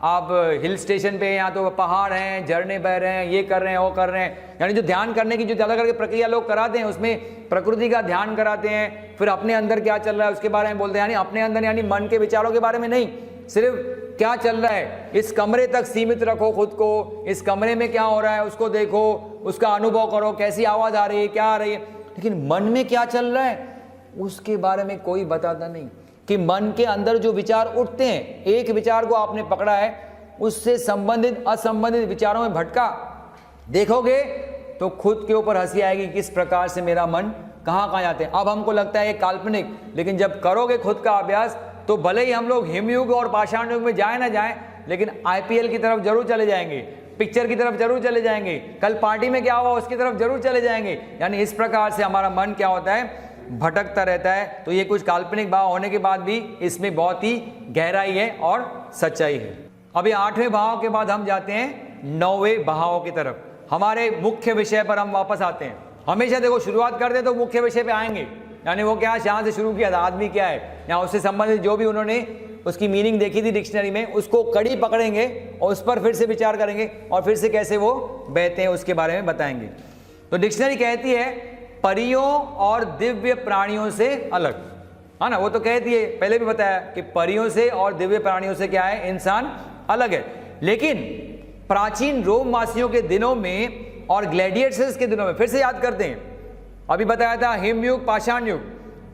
आप हिल स्टेशन पे, यहाँ तो पहाड़ हैं, झरने बह रहे हैं, ये कर रहे हैं, वो कर रहे हैं। यानी जो ध्यान करने की जो ज़्यादा करके प्रक्रिया लोग कराते हैं, उसमें प्रकृति का ध्यान कराते हैं, फिर अपने अंदर क्या चल रहा है उसके बारे में बोलते हैं। यानी अपने अंदर यानी मन के विचारों के बारे में नहीं, सिर्फ क्या चल रहा है, इस कमरे तक सीमित रखो खुद को, इस कमरे में क्या हो रहा है उसको देखो, उसका अनुभव करो, कैसी आवाज़ आ रही है, क्या आ रही है। लेकिन मन में क्या चल रहा है उसके बारे में कोई बताता नहीं कि मन के अंदर जो विचार उठते हैं, एक विचार को आपने पकड़ा है, उससे संबंधित असंबंधित विचारों में भटका देखोगे तो खुद के ऊपर हंसी आएगी, किस प्रकार से मेरा मन कहाँ कहाँ जाते हैं। अब हमको लगता है ये काल्पनिक, लेकिन जब करोगे खुद का अभ्यास तो भले ही हम लोग हिमयुग और पाषाण युग में जाए ना जाए, लेकिन IPL की तरफ जरूर चले जाएंगे, पिक्चर की तरफ जरूर चले जाएंगे, कल पार्टी में क्या हुआ उसकी तरफ जरूर चले जाएंगे। यानी इस प्रकार से हमारा मन क्या होता है, भटकता रहता है। तो ये कुछ काल्पनिक भाव होने के बाद भी इसमें बहुत ही गहराई है और सच्चाई है। अभी 8वें भाव के बाद हम जाते हैं 9वें भाव की तरफ। हमारे मुख्य विषय पर हम वापस आते हैं। हमेशा देखो शुरुआत करते तो मुख्य विषय पे आएंगे, यानी वो क्या जहाँ से शुरू किया था, आदमी क्या है, या उससे संबंधित जो भी उन्होंने उसकी मीनिंग देखी थी डिक्शनरी में, उसको कड़ी पकड़ेंगे और उस पर फिर से विचार करेंगे, और फिर से कैसे वो बहते हैं उसके बारे में बताएंगे। तो डिक्शनरी कहती है परियों और दिव्य प्राणियों से अलग, है ना, वो तो कहती है, पहले भी बताया कि परियों से और दिव्य प्राणियों से क्या है, इंसान अलग है। लेकिन प्राचीन रोमवासियों के दिनों में और ग्लैडिएटर्स के दिनों में, फिर से याद करते हैं, अभी बताया था हिमयुग पाषाण युग,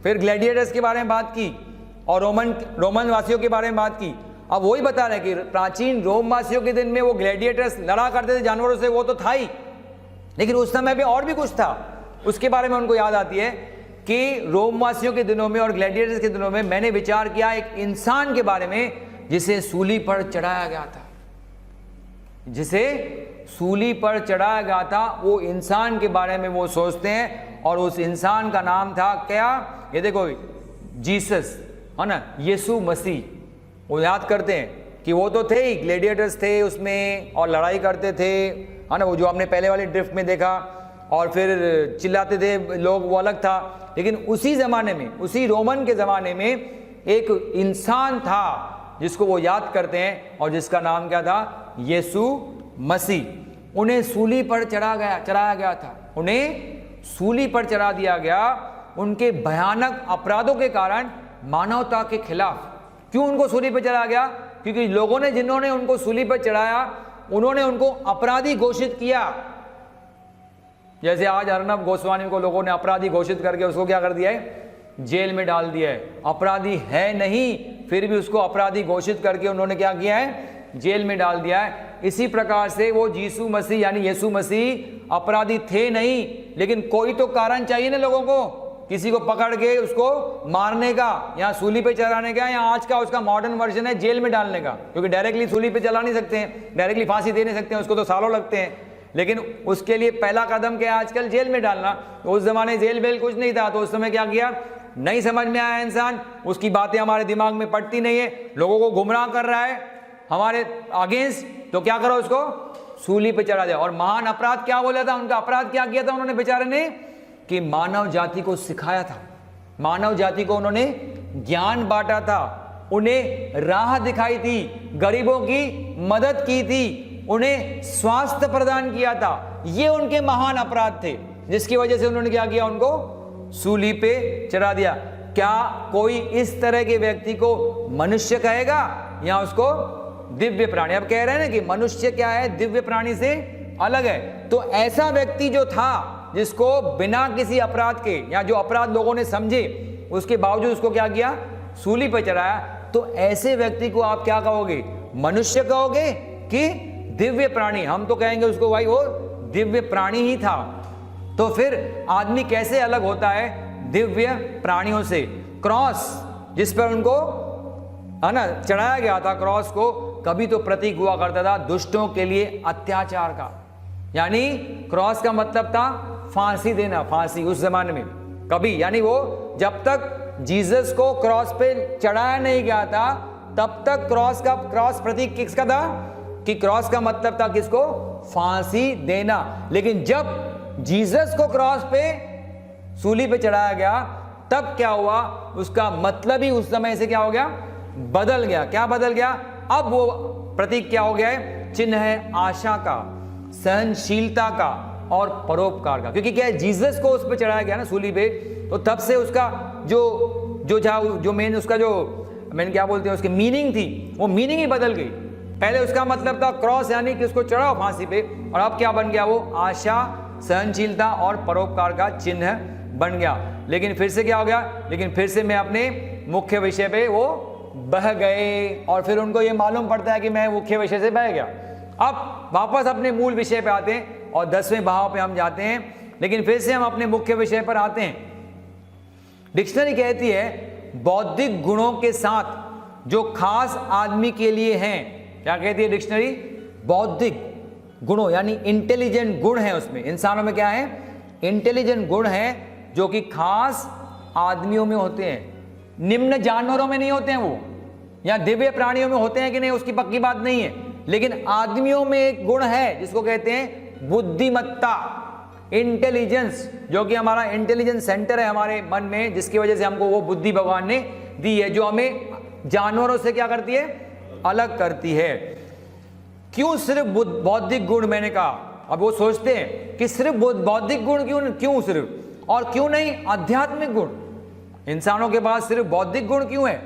फिर ग्लैडिएटर्स के बारे में बात की और रोमन वासियों के बारे में बात की। अब वही बता रहे हैं कि प्राचीन रोमवासियों के दिन में वो ग्लैडिएटर्स लड़ा करते थे जानवरों से, वो तो था ही, लेकिन उस समय भी और भी कुछ था, उसके बारे में उनको याद आती है कि रोमवासियों के दिनों में और ग्लैडिएटर्स के दिनों में मैंने विचार किया एक इंसान के बारे में जिसे सूली पर चढ़ाया गया था, जिसे सूली पर चढ़ाया गया था, वो इंसान के बारे में वो सोचते हैं। और उस इंसान का नाम था क्या, ये देखो, जीसस, है ना, यीशु मसीह। वो याद करते हैं कि वो तो थे ही, ग्लैडिएटर्स थे उसमें और लड़ाई करते थे, है ना, वो जो आपने पहले वाली ड्रिफ्ट में देखा, और फिर चिल्लाते थे लोग, वो अलग था। लेकिन उसी ज़माने में, उसी रोमन के ज़माने में एक इंसान था जिसको वो याद करते हैं, और जिसका नाम क्या था, यीशु मसीह। उन्हें सूली पर चढ़ाया गया था, उन्हें सूली पर चढ़ा दिया गया उनके भयानक अपराधों के कारण, मानवता के खिलाफ। क्यों उनको सूली पर चढ़ाया गया? क्योंकि लोगों ने, जिन्होंने उनको सूली पर चढ़ाया, उन्होंने उनको अपराधी घोषित किया। जैसे आज अर्नब गोस्वामी को लोगों ने अपराधी घोषित करके उसको क्या कर दिया है, जेल में डाल दिया है। अपराधी है नहीं, फिर भी उसको अपराधी घोषित करके उन्होंने क्या किया है, जेल में डाल दिया है। इसी प्रकार से वो यीशु मसीह यानी यीशु मसीह अपराधी थे नहीं, लेकिन कोई तो कारण चाहिए ना लोगों को, किसी को पकड़ के उसको मारने का या सूली पे चढ़ाने का, या आज का उसका मॉडर्न वर्जन है जेल में डालने का, क्योंकि डायरेक्टली सूली पे चला नहीं सकते हैं, डायरेक्टली फांसी दे नहीं सकते हैं, उसको तो सालों लगते हैं। लेकिन उसके लिए पहला कदम क्या है आजकल? जेल में डालना। तो उस जमाने जेल बेल कुछ नहीं था, तो उस समय क्या किया? नहीं समझ में आया इंसान, उसकी बातें हमारे दिमाग में पड़ती नहीं है, लोगों को गुमराह कर रहा है हमारे अगेंस्ट, तो क्या करो? उसको सूली पे चढ़ा दिया। और महान अपराध क्या बोला था? उनका अपराध क्या किया था उन्होंने बेचारे ने? कि मानव जाति को सिखाया था, मानव जाति को उन्होंने ज्ञान बांटा था, उन्हें राह दिखाई थी, गरीबों की मदद की थी, उन्हें स्वास्थ्य प्रदान किया था। ये उनके महान अपराध थे, जिसकी वजह से उन्होंने क्या किया? उनको सूली पे चढ़ा दिया। क्या कोई इस तरह के व्यक्ति को मनुष्य कहेगा या उसको दिव्य प्राणी? अब कह रहे हैं ना कि मनुष्य क्या है? दिव्य प्राणी से अलग है। तो ऐसा व्यक्ति जो था, जिसको बिना किसी अपराध के, या जो अपराध लोगों ने समझे उसके बावजूद उसको क्या किया? सूली पर चढ़ाया। तो ऐसे व्यक्ति को आप क्या कहोगे? मनुष्य कहोगे कि दिव्य प्राणी? हम तो कहेंगे उसको भाई वो दिव्य प्राणी ही था। तो फिर आदमी कैसे अलग होता है दिव्य प्राणियों से? क्रॉस जिस पर उनको है ना चढ़ाया गया था, क्रॉस को कभी तो प्रतीक हुआ करता था दुष्टों के लिए अत्याचार का, यानी क्रॉस का मतलब था फांसी देना, फांसी उस जमाने में कभी, यानी वो जब तक जीसस को क्रॉस पे चढ़ाया नहीं गया था तब तक क्रॉस प्रतीक किसका था? कि क्रॉस का मतलब था किसको? फांसी देना। लेकिन जब जीसस को क्रॉस पे सूली पे चढ़ाया गया तब क्या हुआ? उसका मतलब ही उस समय से क्या हो गया? बदल गया। क्या बदल गया? अब वो प्रतीक क्या हो गया है? चिन्ह है आशा का, सहनशीलता का और परोपकार का। क्योंकि क्या है, जीसस को उस पर चढ़ाया गया ना सूली पे, तो तब से उसका जो मेन उसका जो मैंने क्या बोलते हैं उसकी मीनिंग थी, वो मीनिंग ही बदल गई। पहले उसका मतलब था क्रॉस यानी कि उसको चढ़ाओ फांसी पे, और अब क्या बन गया? वो आशा, सहनशीलता और परोपकार का चिन्ह बन गया। लेकिन फिर से क्या हो गया? लेकिन फिर से मैं अपने मुख्य विषय पे वो बह गए, और फिर उनको ये मालूम पड़ता है कि मैं मुख्य विषय से बह गया। अब वापस अपने मूल विषय पे आते हैं और 10वें भाव पे हम जाते हैं, लेकिन फिर से हम अपने मुख्य विषय पर आते हैं। डिक्शनरी कहती है बौद्धिक गुणों के साथ जो खास आदमी के लिए हैं। क्या कहती है डिक्शनरी? बौद्धिक गुणों यानी इंटेलिजेंट गुण है उसमें। इंसानों में क्या है? इंटेलिजेंट गुण है जो कि खास आदमियों में होते हैं, निम्न जानवरों में नहीं होते हैं वो, या दिव्य प्राणियों में होते हैं कि नहीं उसकी पक्की बात नहीं है, लेकिन आदमियों में एक गुण है जिसको कहते हैं बुद्धिमत्ता, इंटेलिजेंस, जो कि हमारा इंटेलिजेंस सेंटर है हमारे मन में, जिसकी वजह से हमको वो बुद्धि भगवान ने दी है, जो हमें जानवरों से क्या करती है? अलग करती है। क्यों सिर्फ बौद्धिक गुण? मैंने कहा अब वो सोचते हैं कि सिर्फ बौद्धिक गुण क्यों सिर्फ, और क्यों नहीं आध्यात्मिक गुण? इंसानों के पास सिर्फ बौद्धिक गुण क्यों है?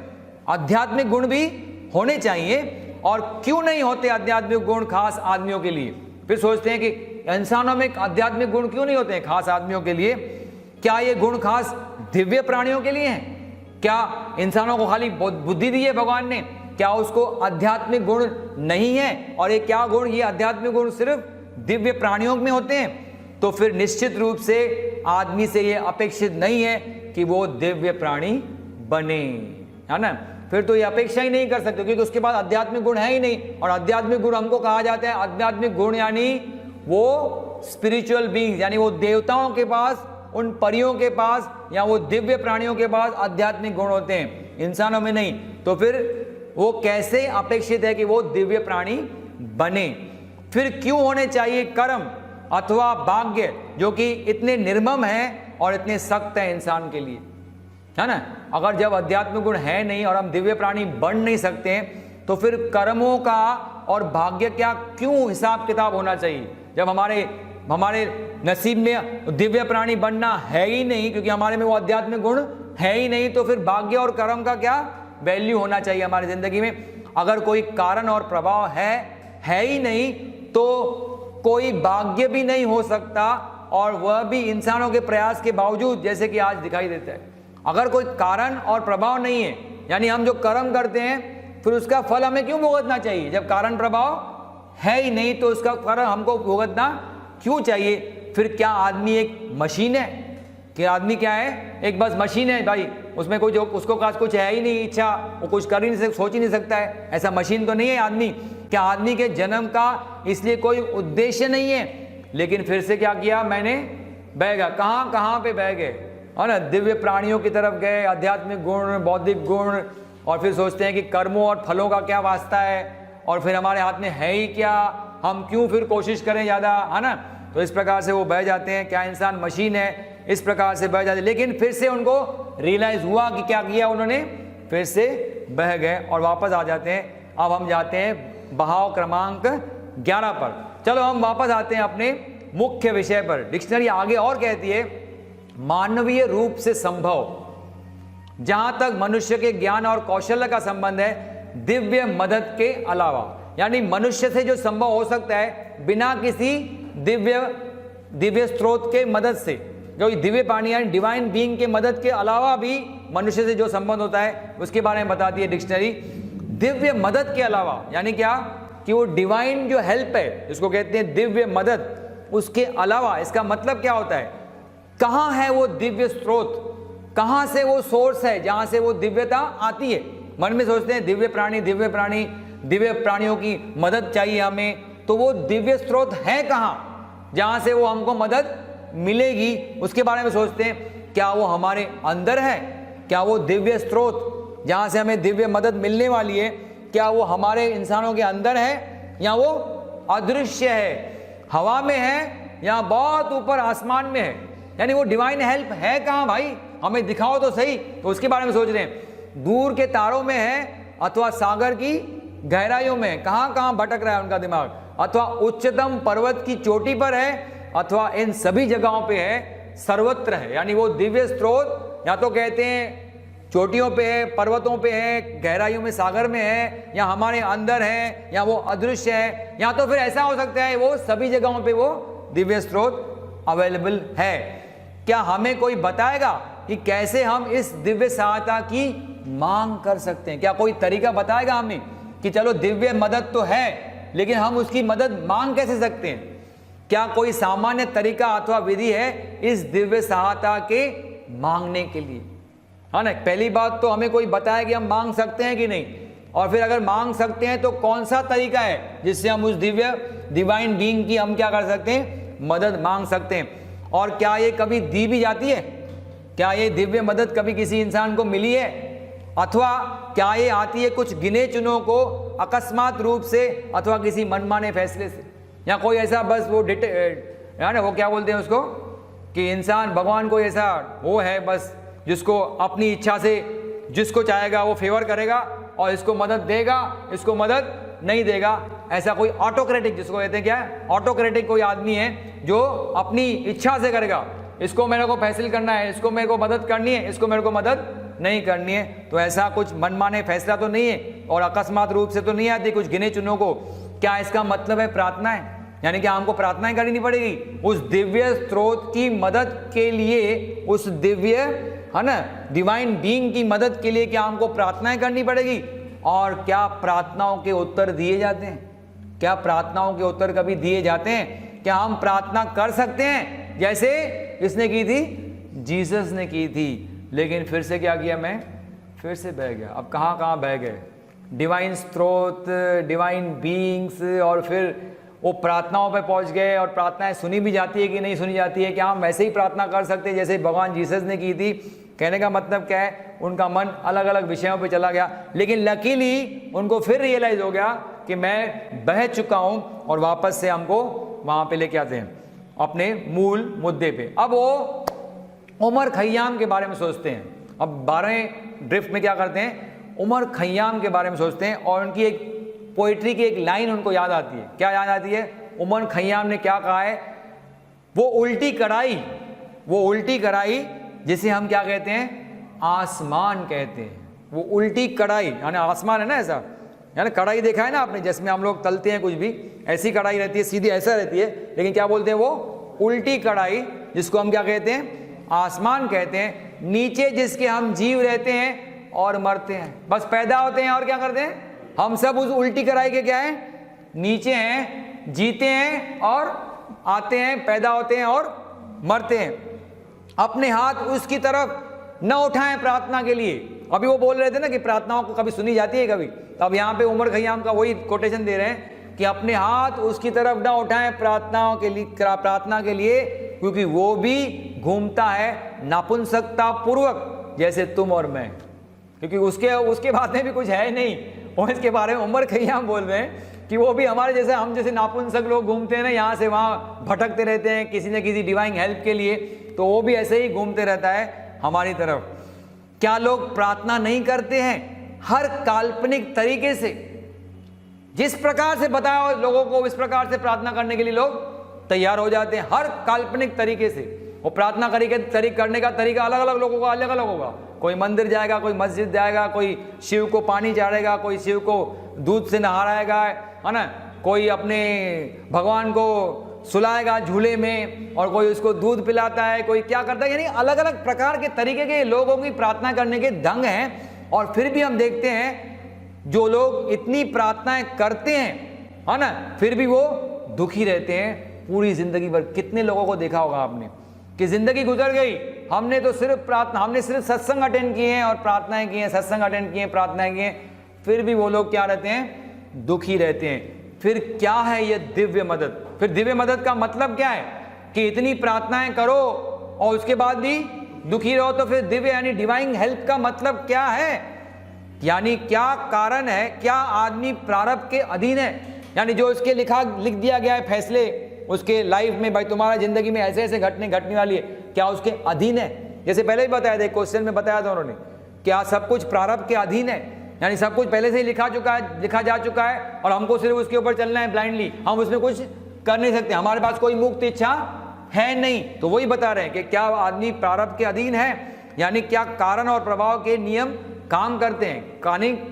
आध्यात्मिक गुण भी होने चाहिए। और क्यों नहीं होते आध्यात्मिक गुण खास आदमियों के लिए? फिर सोचते हैं कि इंसानों में आध्यात्मिक गुण क्यों नहीं होते हैं खास आदमियों के लिए? क्या ये गुण खास दिव्य प्राणियों के लिए हैं? क्या इंसानों को खाली बुद्धि दी है भगवान ने? क्या उसको आध्यात्मिक गुण नहीं है? और ये क्या गुण, ये आध्यात्मिक गुण सिर्फ दिव्य प्राणियों में होते हैं? तो फिर निश्चित रूप से आदमी से ये अपेक्षित नहीं है कि वो दिव्य प्राणी बने, है ना? फिर तो ये अपेक्षा ही नहीं कर सकते, क्योंकि उसके पास आध्यात्मिक गुण है ही नहीं। और आध्यात्मिक गुण हमको कहा जाता है, आध्यात्मिक गुण यानी वो स्पिरिचुअल बीइंग्स, यानी वो देवताओं के पास, उन परियों के पास या वो दिव्य प्राणियों के पास आध्यात्मिक गुण होते हैं, इंसानों में नहीं। तो फिर वो कैसे अपेक्षित है कि वो दिव्य प्राणी बने? फिर क्यों होने चाहिए कर्म अथवा भाग्य जो कि इतने निर्मम है और इतने सख्त है इंसान के लिए, है ना? अगर जब अध्यात्मिक गुण है नहीं और हम दिव्य प्राणी बन नहीं सकते हैं, तो फिर कर्मों का और भाग्य क्या क्यों हिसाब किताब होना चाहिए? जब हमारे नसीब में दिव्य प्राणी बनना है ही नहीं, क्योंकि हमारे में वो आध्यात्मिक गुण है ही नहीं, तो फिर भाग्य और कर्म का क्या वैल्यू होना चाहिए हमारी जिंदगी में? अगर कोई कारण और प्रभाव है ही नहीं, तो कोई भाग्य भी नहीं हो सकता, और वह भी इंसानों के प्रयास के बावजूद, जैसे कि आज दिखाई देता है। अगर कोई कारण और प्रभाव नहीं है, यानी हम जो कर्म करते हैं फिर उसका फल हमें क्यों भुगतना चाहिए? जब कारण प्रभाव है ही नहीं तो उसका फल हमको भुगतना क्यों चाहिए? फिर क्या आदमी एक मशीन है? कि आदमी क्या है, एक बस मशीन है भाई, उसमें कोई जो उसको पास कुछ है ही नहीं इच्छा, वो कुछ कर ही नहीं सकता, सोच ही नहीं सकता है। ऐसा मशीन तो नहीं है आदमी। क्या आदमी के जन्म का इसलिए कोई उद्देश्य नहीं है, लेकिन फिर से क्या किया, मैंने बह गया। कहाँ कहाँ पे बह गए, है ना, दिव्य प्राणियों की तरफ गए, आध्यात्मिक गुण, बौद्धिक गुण, और फिर सोचते हैं कि कर्मों और फलों का क्या वास्ता है, और फिर हमारे हाथ में है ही क्या, हम क्यों फिर कोशिश करें ज़्यादा, है ना। तो इस प्रकार से वो बह जाते हैं। क्या इंसान मशीन है, इस प्रकार से बह जाते हैं। लेकिन फिर से उनको रियलाइज हुआ कि क्या किया उन्होंने, फिर से बह गए और वापस आ जाते हैं। अब हम जाते हैं बहाव क्रमांक 11 पर। चलो हम वापस आते हैं अपने मुख्य विषय पर। डिक्शनरी आगे और कहती है, मानवीय रूप से संभव, जहां तक मनुष्य के ज्ञान और कौशल्य का संबंध है, दिव्य मदद के अलावा, यानी मनुष्य से जो संभव हो सकता है बिना किसी दिव्य स्रोत के मदद से, जो दिव्य प्राणी यानी डिवाइन बीइंग के मदद के अलावा भी मनुष्य से जो संबंध होता है उसके बारे में बताती है डिक्शनरी। दिव्य मदद के अलावा यानी क्या, कि वो डिवाइन जो हेल्प है जिसको कहते हैं दिव्य मदद, उसके अलावा इसका मतलब क्या होता है, कहाँ है वो दिव्य स्रोत, कहाँ से वो सोर्स है जहाँ से वो दिव्यता आती है। मन में सोचते हैं दिव्य प्राणियों की मदद चाहिए हमें, तो वो दिव्य स्रोत है कहाँ जहाँ से वो हमको मदद मिलेगी, उसके बारे में सोचते हैं। क्या वो हमारे अंदर है, क्या वो दिव्य स्रोत जहाँ से हमें दिव्य मदद मिलने वाली है, क्या वो हमारे इंसानों के अंदर है या वो अदृश्य है, हवा में है या बहुत ऊपर आसमान में है, यानी वो डिवाइन हेल्प है कहाँ भाई, हमें दिखाओ तो सही। तो उसके बारे में सोच रहे हैं, दूर के तारों में है अथवा सागर की गहराइयों में, कहाँ कहाँ भटक रहा है उनका दिमाग, अथवा उच्चतम पर्वत की चोटी पर है अथवा इन सभी जगहों पे है, सर्वत्र है। यानी वो दिव्य स्रोत या तो कहते हैं चोटियों पे है, पर्वतों पे है, गहराइयों में सागर में है, या हमारे अंदर है, या वो अदृश्य है, या तो फिर ऐसा हो सकता है वो सभी जगहों पे वो दिव्य स्रोत अवेलेबल है। क्या हमें कोई बताएगा कि कैसे हम इस दिव्य सहायता की मांग कर सकते हैं? क्या कोई तरीका बताएगा हमें कि चलो दिव्य मदद तो है लेकिन हम उसकी मदद मांग कैसे सकते हैं? क्या कोई सामान्य तरीका अथवा विधि है इस दिव्य सहायता के मांगने के लिए? है ना, पहली बात तो हमें कोई बताए कि हम मांग सकते हैं कि नहीं, और फिर अगर मांग सकते हैं तो कौन सा तरीका है जिससे हम उस डिवाइन बीइंग की हम क्या कर सकते हैं, मदद मांग सकते हैं। और क्या ये कभी दी भी जाती है? क्या ये दिव्य मदद कभी किसी इंसान को मिली है? अथवा क्या ये आती है कुछ गिने चुनों को अकस्मात रूप से अथवा किसी मनमाने फैसले से, या कोई ऐसा बस वो है ना, वो क्या बोलते हैं उसको, कि इंसान भगवान को ऐसा वो है बस जिसको अपनी इच्छा से जिसको चाहेगा वो फेवर करेगा और इसको मदद देगा, इसको मदद नहीं देगा। ऐसा कोई ऑटोक्रेटिक, जिसको कहते हैं क्या है, ऑटोक्रेटिक कोई आदमी है जो अपनी इच्छा से करेगा, इसको मेरे को फैसला करना है, इसको मेरे को मदद करनी है, इसको मेरे को मदद नहीं करनी है। तो ऐसा कुछ मनमाने फैसला तो नहीं है और अकस्मात रूप से तो नहीं आती कुछ गिने चुनों को। क्या इसका मतलब है प्रार्थना है? यानी कि हमको प्रार्थनाएं करनी पड़ेगी उस दिव्य स्रोत की मदद के लिए, उस दिव्य है ना डिवाइन बीइंग की मदद के लिए क्या हमको प्रार्थनाएं करनी पड़ेगी? और क्या प्रार्थनाओं के उत्तर दिए जाते हैं? क्या प्रार्थनाओं के उत्तर कभी दिए जाते हैं? क्या हम प्रार्थना कर सकते हैं जैसे इसने की थी, जीसस ने की थी? लेकिन फिर से क्या किया, मैं फिर से बह गया। अब कहाँ कहाँ बह गए, डिवाइन स्रोत, डिवाइन बीइंग्स, और फिर वो प्रार्थनाओं पे पहुंच गए। और प्रार्थनाएं सुनी भी जाती है कि नहीं सुनी जाती है? क्या हम वैसे ही प्रार्थना कर सकते हैं जैसे भगवान जीसस ने की थी? कहने का मतलब क्या है, उनका मन अलग अलग विषयों पे चला गया, लेकिन लकीली उनको फिर रियलाइज हो गया कि मैं बह चुका हूं, और वापस से हमको वहां पे लेके आते हैं अपने मूल मुद्दे पे। अब वो उमर खय्याम के बारे में सोचते हैं। अब 12 ड्रिफ्ट में क्या करते हैं, उमर खय्याम के बारे में सोचते हैं, और उनकी एक पोइट्री की एक लाइन उनको याद आती है। क्या याद आती है? उमर खय्याम ने क्या कहा है, वो उल्टी कढ़ाई जिसे हम क्या कहते हैं, आसमान कहते हैं। वो उल्टी कढ़ाई यानी आसमान है ना, ऐसा यानी कढ़ाई देखा है ना आपने, जिसमें हम लोग तलते हैं कुछ भी, ऐसी कढ़ाई रहती है, सीधी ऐसा रहती है, लेकिन क्या बोलते हैं वो उल्टी कढ़ाई, जिसको हम क्या कहते हैं, आसमान कहते हैं। नीचे जिसके हम जीव रहते हैं और मरते हैं, बस पैदा होते हैं और क्या करते हैं, हम सब उस उल्टी कढ़ाई के क्या है, नीचे हैं, जीते हैं और आते हैं, पैदा होते हैं और मरते हैं। अपने हाथ उसकी तरफ न उठाएं प्रार्थना के लिए। अभी वो बोल रहे थे ना कि प्रार्थनाओं को कभी सुनी जाती है कभी, अब यहाँ पे उमर खयाम का वही कोटेशन दे रहे हैं कि अपने हाथ उसकी तरफ न उठाएं प्रार्थनाओं के लिए, प्रार्थना के लिए, क्योंकि वो भी घूमता है नापुंसकता पूर्वक जैसे तुम और मैं। क्योंकि उसके बात में भी कुछ है नहीं, और इसके बारे में उमर खयाम बोल रहे हैं कि वो भी हमारे जैसे, हम जैसे नापुंसक लोग घूमते हैं ना, यहाँ से वहाँ भटकते रहते हैं किसी न किसी डिवाइन हेल्प के लिए, तो वो भी ऐसे ही घूमते रहता है हमारी तरफ। क्या लोग प्रार्थना नहीं करते हैं? हर काल्पनिक तरीके से, जिस प्रकार से बताया लोगों को, इस प्रकार से प्रार्थना करने के लिए लोग तैयार हो जाते हैं, हर काल्पनिक तरीके से। वो प्रार्थना करने का तरीका अलग अलग लोगों का अलग अलग होगा। कोई मंदिर जाएगा, कोई मस्जिद जाएगा, कोई शिव को पानी चढ़ाएगा, कोई शिव को दूध से नहलाएगा, है ना, कोई अपने भगवान को सुलाएगा झूले में, और कोई उसको दूध पिलाता है, कोई क्या करता है। यानी अलग अलग प्रकार के तरीके के लोगों की प्रार्थना करने के ढंग हैं। और फिर भी हम देखते हैं जो लोग इतनी प्रार्थनाएं करते हैं, है ना, फिर भी वो दुखी रहते हैं पूरी जिंदगी भर। कितने लोगों को देखा होगा आपने कि जिंदगी गुजर गई, हमने तो सिर्फ प्रार्थना, हमने सिर्फ सत्संग अटेंड किए हैं और प्रार्थनाएं की हैं, सत्संग अटेंड किए हैं, प्रार्थनाएं की हैं, फिर भी वो लोग क्या रहते हैं? दुखी रहते हैं। फिर क्या है ये दिव्य मदद? फिर दिव्य मदद का मतलब क्या है कि इतनी प्रार्थनाएं करो और उसके बाद भी दुखी रहो? तो फिर दिव्य यानी डिवाइन हेल्प का मतलब क्या है? यानी क्या कारण है? क्या आदमी प्रारब्ध के अधीन है? यानी जो उसके लिख दिया गया है फैसले उसके लाइफ में, भाई तुम्हारा जिंदगी में ऐसे ऐसे घटने वाली है, क्या उसके अधीन है? जैसे पहले भी बताया था, क्वेश्चन में बताया था उन्होंने, क्या सब कुछ प्रारब्ध के अधीन है? यानी सब कुछ पहले से ही लिखा जा चुका है और हमको सिर्फ उसके ऊपर चलना है ब्लाइंडली, हम उसमें कुछ कर नहीं सकते, हमारे पास कोई मुक्त इच्छा है नहीं। तो वही बता रहे हैं कि क्या आदमी प्रारब्ध के अधीन है, यानी क्या कारण और प्रभाव के नियम काम करते हैं।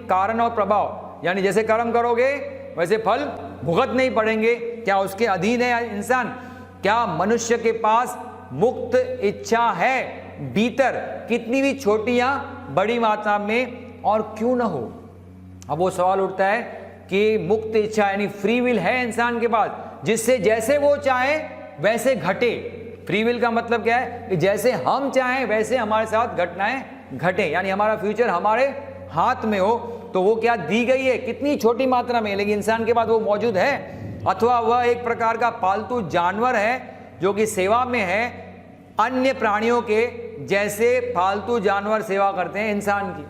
कारण और प्रभाव यानी जैसे कर्म करोगे वैसे फल भुगत नहीं पड़ेंगे, क्या उसके अधीन है इंसान? क्या मनुष्य के पास मुक्त इच्छा है भीतर, कितनी भी छोटी या बड़ी मात्रा में, और क्यों ना हो? अब वो सवाल उठता है कि मुक्त इच्छा यानी फ्री विल है इंसान के पास, जिससे जैसे वो चाहे वैसे घटे। फ्री विल का मतलब क्या है कि जैसे हम चाहें वैसे हमारे साथ घटनाएं घटे, यानी हमारा फ्यूचर हमारे हाथ में हो। तो वो क्या दी गई है, कितनी छोटी मात्रा में, लेकिन इंसान के पास वो मौजूद है। अथवा वह एक प्रकार का पालतू जानवर है जो कि सेवा में है अन्य प्राणियों के, जैसे फालतू जानवर सेवा करते हैं इंसान की।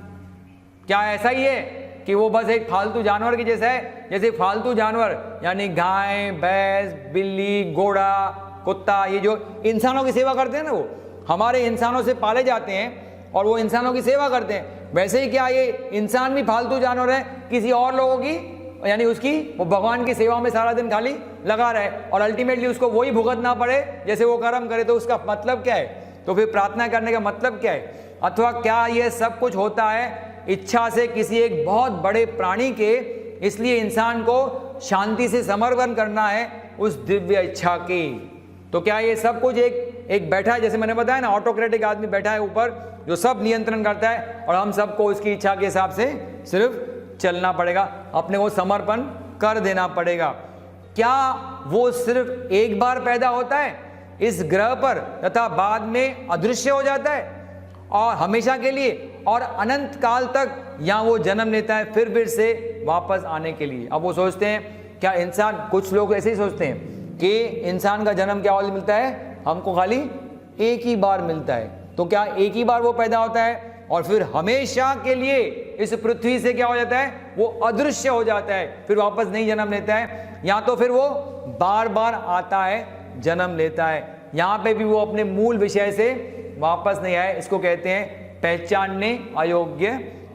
क्या ऐसा ही है कि वो बस एक फालतू जानवर की जैसा है? जैसे फालतू जानवर यानी गाय, भैंस, बिल्ली, घोड़ा, कुत्ता, ये जो इंसानों की सेवा करते हैं ना, वो हमारे इंसानों से पाले जाते हैं और वो इंसानों की सेवा करते हैं। वैसे ही क्या ये इंसान भी फालतू जानवर है किसी और लोगों की, यानी उसकी वो भगवान की सेवा में सारा दिन खाली लगा रहे और अल्टीमेटली उसको वही भुगतना पड़े जैसे वो कर्म करे। तो उसका मतलब क्या है? तो फिर प्रार्थना करने का मतलब क्या है? अथवा क्या ये सब कुछ होता है इच्छा से किसी एक बहुत बड़े प्राणी के, इसलिए इंसान को शांति से समर्पण करना है उस दिव्य इच्छा की? तो क्या ये सब कुछ एक बैठा है, जैसे मैंने बताया ना, ऑटोक्रेटिक आदमी बैठा है ऊपर जो सब नियंत्रण करता है और हम सबको उसकी इच्छा के हिसाब से सिर्फ चलना पड़ेगा, अपने को समर्पण कर देना पड़ेगा। क्या वो सिर्फ एक बार पैदा होता है इस ग्रह पर तथा बाद में अदृश्य हो जाता है और हमेशा के लिए, और अनंत काल तक यहाँ वो जन्म लेता है फिर से वापस आने के लिए? अब वो सोचते हैं, क्या इंसान, कुछ लोग ऐसे ही सोचते हैं कि इंसान का जन्म क्या मिलता है, हमको खाली एक ही बार मिलता है। तो क्या एक ही बार वो पैदा होता है और फिर हमेशा के लिए इस पृथ्वी से क्या हो जाता है, वो अदृश्य हो जाता है, फिर वापस नहीं जन्म लेता है? या तो फिर वो बार बार आता है, जन्म लेता है, यहाँ पे भी वो अपने मूल विषय से वापस नहीं आए। इसको कहते हैं पहचानने अयोग्य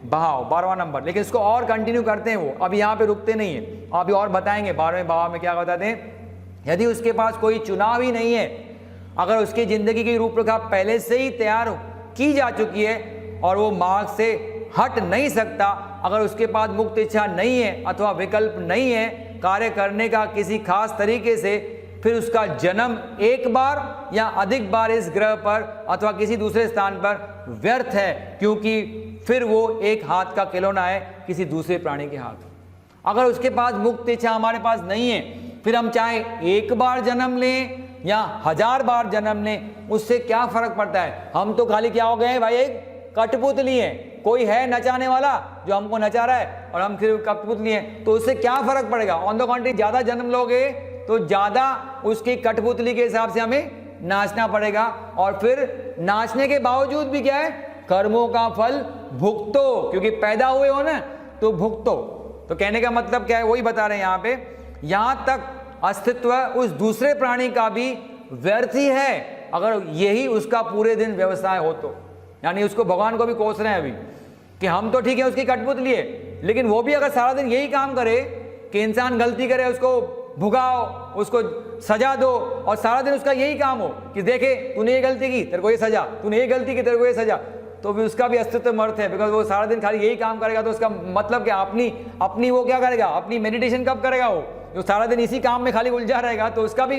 भाव, 12वां नंबर। लेकिन इसको और कंटिन्यू करते हैं वो, अब यहाँ पे रुकते नहीं है, अभी और बताएंगे 12वें भाव में क्या बताते हैं। यदि उसके पास कोई चुनाव ही नहीं है, अगर उसकी जिंदगी की रूपरेखा पहले से ही तैयार की जा चुकी है और वो मार्ग से हट नहीं सकता, अगर उसके पास मुक्त इच्छा नहीं है अथवा विकल्प नहीं है कार्य करने का किसी खास तरीके से, फिर उसका जन्म एक बार या अधिक बार इस ग्रह पर अथवा किसी दूसरे स्थान पर व्यर्थ है, क्योंकि फिर वो एक हाथ का खिलौना है किसी दूसरे प्राणी के हाथ। अगर उसके पास मुक्त इच्छा हमारे पास नहीं है, फिर हम चाहे एक बार जन्म लें या 1000 बार जन्म लें, उससे क्या फर्क पड़ता है। हम तो खाली क्या हो गए भाई, एक कठपुतली है। कोई है नचाने वाला जो हमको नचा रहा है और हम सिर्फ कठपुतली हैं, तो उससे क्या फर्क पड़ेगा। ऑन द कॉन्ट्री ज्यादा जन्म लोगे तो ज्यादा उसकी कठपुतली के हिसाब से हमें नाचना पड़ेगा, और फिर नाचने के बावजूद भी क्या है, कर्मों का फल भुगतो, क्योंकि पैदा हुए हो ना तो भुगतो। तो कहने का मतलब क्या है, वही बता रहे हैं यहाँ पे, यहां तक अस्तित्व उस दूसरे प्राणी का भी व्यर्थ ही है अगर यही उसका पूरे दिन व्यवसाय हो तो। यानी उसको भगवान को भी कोस रहे हैं अभी कि हम तो ठीक है उसकी कठपुतली है, लेकिन वो भी अगर सारा दिन यही काम करे कि इंसान गलती करे उसको भुगाओ, उसको सजा दो, और सारा दिन उसका यही काम हो कि देखे तूने ये गलती की तेरे को ये सजा, तूने ये गलती की तेरे को ये सजा, तो भी उसका भी अस्तित्व मर्थ है। बिकॉज वो सारा दिन खाली यही काम करेगा तो उसका मतलब क्या, अपनी वो क्या करेगा, अपनी मेडिटेशन कब करेगा। वो जो सारा दिन इसी काम में खाली उलझा रहेगा तो उसका भी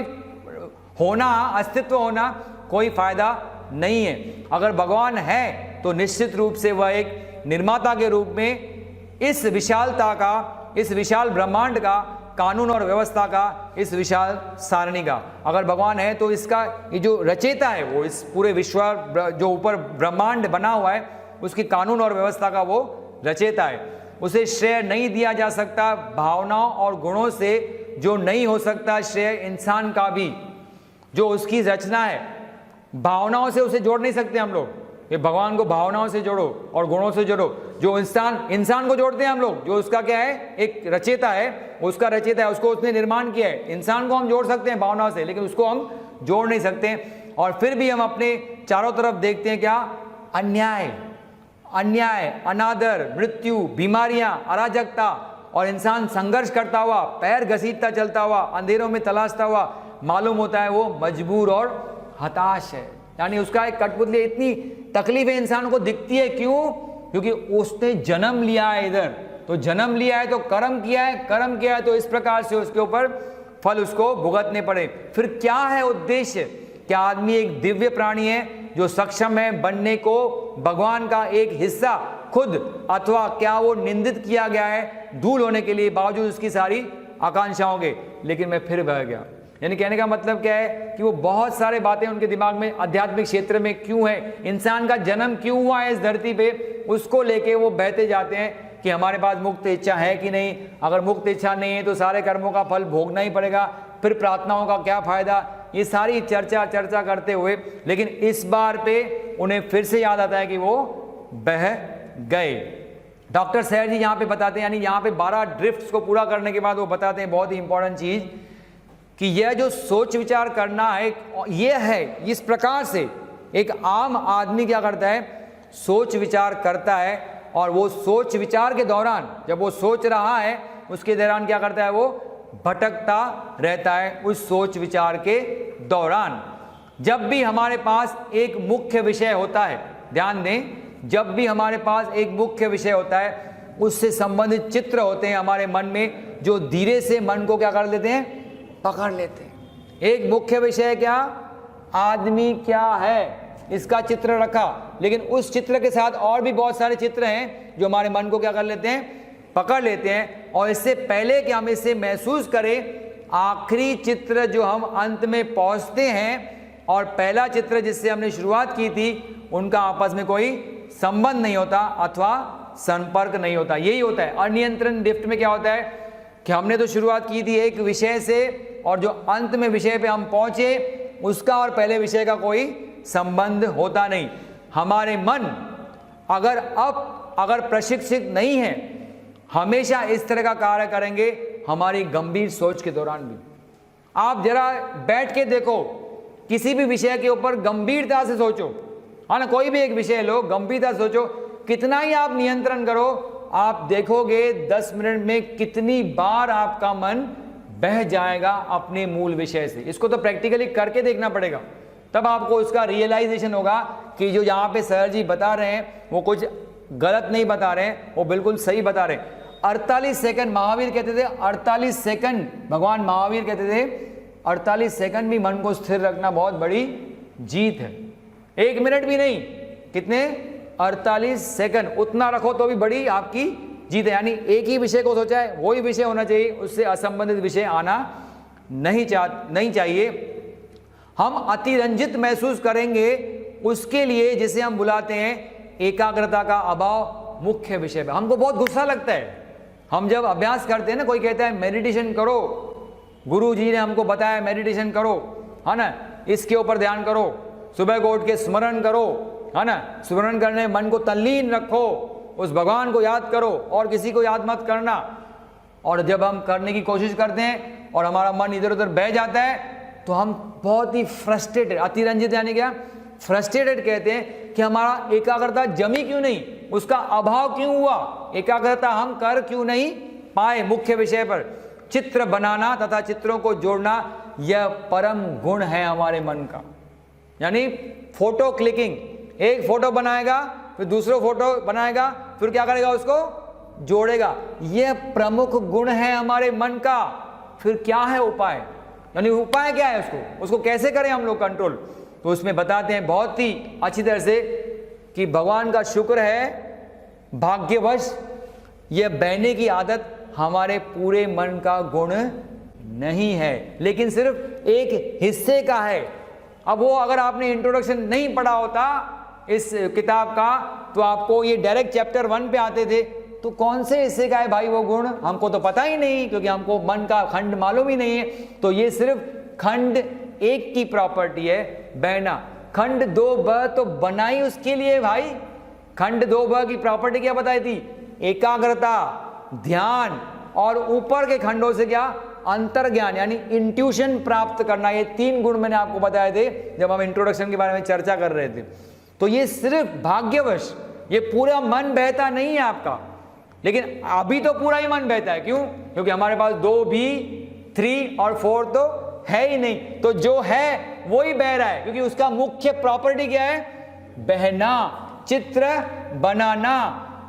होना, अस्तित्व होना कोई फायदा नहीं है। अगर भगवान है तो निश्चित रूप से वह एक निर्माता के रूप में इस विशालता का, इस विशाल ब्रह्मांड का, कानून और व्यवस्था का, इस विशाल सारणी का अगर भगवान है तो इसका ये जो रचयिता है वो इस पूरे विश्व जो ऊपर ब्रह्मांड बना हुआ है उसकी कानून और व्यवस्था का वो रचयिता है। उसे श्रेय नहीं दिया जा सकता भावनाओं और गुणों से, जो नहीं हो सकता श्रेय इंसान का भी। जो उसकी रचना है, भावनाओं से उसे जोड़ नहीं सकते हम लोग, ये भगवान को भावनाओं से जोड़ो और गुणों से जोड़ो। जो इंसान को जोड़ते हैं हम लोग, जो उसका क्या है, एक रचयिता है, उसका रचयिता है, उसको उसने निर्माण किया है। इंसान को हम जोड़ सकते हैं भावनाओं से, लेकिन उसको हम जोड़ नहीं सकते। और फिर भी हम अपने चारों तरफ देखते हैं क्या, अन्याय, अनादर, मृत्यु, बीमारियां, अराजकता, और इंसान संघर्ष करता हुआ, पैर घसीटता चलता हुआ, अंधेरों में तलाशता हुआ मालूम होता है वो मजबूर और हताश है। यानी उसका एक कठपुतली, इतनी तकलीफें इंसान को दिखती है। क्यों? क्योंकि उसने जन्म लिया है इधर, तो जन्म लिया है तो कर्म किया है तो इस प्रकार से उसके ऊपर फल उसको भुगतने पड़े। फिर क्या है उद्देश्य? क्या आदमी एक दिव्य प्राणी है जो सक्षम है बनने को भगवान का एक हिस्सा खुद, अथवा क्या वो निंदित किया गया है धूल होने के लिए बावजूद उसकी सारी आकांक्षाओं के। लेकिन मैं फिर बह गया। यानी कहने का मतलब क्या है कि वो बहुत सारे बातें उनके दिमाग में आध्यात्मिक क्षेत्र में क्यों है, इंसान का जन्म क्यों हुआ है इस धरती पे, उसको लेके वो बहते जाते हैं कि हमारे पास मुक्त इच्छा है कि नहीं। अगर मुक्त इच्छा नहीं है तो सारे कर्मों का फल भोगना ही पड़ेगा, फिर प्रार्थनाओं का क्या फायदा। ये सारी चर्चा करते हुए, लेकिन इस बार पे उन्हें फिर से याद आता है कि वो बह गए। डॉक्टर सैर जी यहाँ पे बताते हैं, यानी यहाँ पे 12 ड्रिफ्ट्स को पूरा करने के बाद वो बताते हैं बहुत ही इंपॉर्टेंट चीज कि यह जो सोच विचार करना है ये है, इस प्रकार से एक आम आदमी क्या करता है, सोच विचार करता है, और वो सोच विचार के दौरान जब वो सोच रहा है उसके दौरान क्या करता है, वो भटकता रहता है उस सोच विचार के दौरान। जब भी हमारे पास एक मुख्य विषय होता है, ध्यान दें, जब भी हमारे पास एक मुख्य विषय होता है उससे संबंधित चित्र होते हैं हमारे मन में, जो धीरे से मन को क्या कर लेते हैं, पकड़ लेते हैं। एक मुख्य विषय क्या, आदमी क्या है, इसका चित्र रखा, लेकिन उस चित्र के साथ और भी बहुत सारे चित्र हैं जो हमारे मन को क्या कर लेते हैं, पकड़ लेते हैं। और इससे पहले कि हम इसे महसूस करें, आखिरी चित्र जो हम अंत में पहुंचते हैं और पहला चित्र जिससे हमने शुरुआत की थी, उनका आपस में कोई संबंध नहीं होता अथवा संपर्क नहीं होता। यही होता है अनियंत्रण ड्रिफ्ट में। क्या होता है कि हमने तो शुरुआत की थी एक विषय से, और जो अंत में विषय पे हम पहुंचे उसका और पहले विषय का कोई संबंध होता नहीं। हमारे मन अगर प्रशिक्षित नहीं है, हमेशा इस तरह का कार्य करेंगे हमारी गंभीर सोच के दौरान भी। आप जरा बैठ के देखो, किसी भी विषय के ऊपर गंभीरता से सोचो, है ना, कोई भी एक विषय लो, गंभीरता से सोचो, कितना ही आप नियंत्रण करो, आप देखोगे 10 मिनट में कितनी बार आपका मन बह जाएगा अपने मूल विषय से। इसको तो प्रैक्टिकली करके देखना पड़ेगा, तब आपको उसका रियलाइजेशन होगा कि जो यहाँ पे सर जी बता रहे हैं वो कुछ गलत नहीं बता रहे हैं, वो बिल्कुल सही बता रहे हैं। 48 सेकंड महावीर कहते थे, 48 सेकंड भगवान महावीर कहते थे, 48 सेकंड भी मन को स्थिर रखना बहुत बड़ी जीत है। 1 मिनट भी नहीं, कितने, 48 सेकंड, उतना रखो तो भी बड़ी आपकी जीत है। यानी एक ही विषय को सोचा है, वही विषय होना चाहिए, उससे असंबंधित विषय आना नहीं चाहिए। हम अतिरंजित महसूस करेंगे, उसके लिए जिसे हम बुलाते हैं एकाग्रता का अभाव मुख्य विषय पे। हमको बहुत गुस्सा लगता है, हम जब अभ्यास करते हैं ना, कोई कहता है मेडिटेशन करो, गुरु जी ने हमको बताया मेडिटेशन करो, है ना, इसके ऊपर ध्यान करो, सुबह को उठ के स्मरण करो, है ना, स्मरण करने मन को तल्लीन रखो, उस भगवान को याद करो और किसी को याद मत करना। और जब हम करने की कोशिश करते हैं और हमारा मन इधर उधर बह जाता है तो हम बहुत ही फ्रस्ट्रेटेड, अतिरंजित यानी क्या, फ्रस्ट्रेटेड कहते हैं कि हमारा एकाग्रता जमी क्यों नहीं, उसका अभाव क्यों हुआ, एकाग्रता हम कर क्यों नहीं पाए मुख्य विषय पर। चित्र बनाना तथा चित्रों को जोड़ना यह परम गुण है हमारे मन का। यानी फोटो क्लिकिंग, एक फोटो बनाएगा फिर दूसरा फोटो बनाएगा, फिर क्या करेगा, उसको जोड़ेगा, यह प्रमुख गुण है हमारे मन का। फिर क्या है उपाय, यानी उपाय क्या है, उसको कैसे करें हम लोग कंट्रोल, तो उसमें बताते हैं बहुत ही अच्छी तरह से कि भगवान का शुक्र है, भाग्यवश यह बहने की आदत हमारे पूरे मन का गुण नहीं है, लेकिन सिर्फ एक हिस्से का है। अब वो अगर आपने इंट्रोडक्शन नहीं पढ़ा होता इस किताब का तो आपको ये डायरेक्ट चैप्टर 1 पे आते थे, तो कौन से हिस्से का है भाई वो गुण, हमको तो पता ही नहीं, क्योंकि हमको मन का खंड मालूम ही नहीं है। तो ये सिर्फ खंड 1 की प्रॉपर्टी है, बहना। खंड 2ब तो बनाई उसके लिए भाई, खंड 2ब की प्रॉपर्टी क्या बताई थी, एकाग्रता, ध्यान, और ऊपर के खंडों से क्या, अंतर्ज्ञान यानी इंट्यूशन प्राप्त करना। ये 3 गुण मैंने आपको बताए थे जब हम इंट्रोडक्शन के बारे में चर्चा कर रहे थे। तो ये सिर्फ भाग्यवश, ये पूरा मन बहता नहीं है आपका, लेकिन अभी तो पूरा ही मन बहता है। क्यों? क्योंकि हमारे पास 2 भी, 3 और 4 तो है ही नहीं, तो जो है वो ही बह रहा है, क्योंकि उसका मुख्य प्रॉपर्टी क्या है, बहना, चित्र बनाना,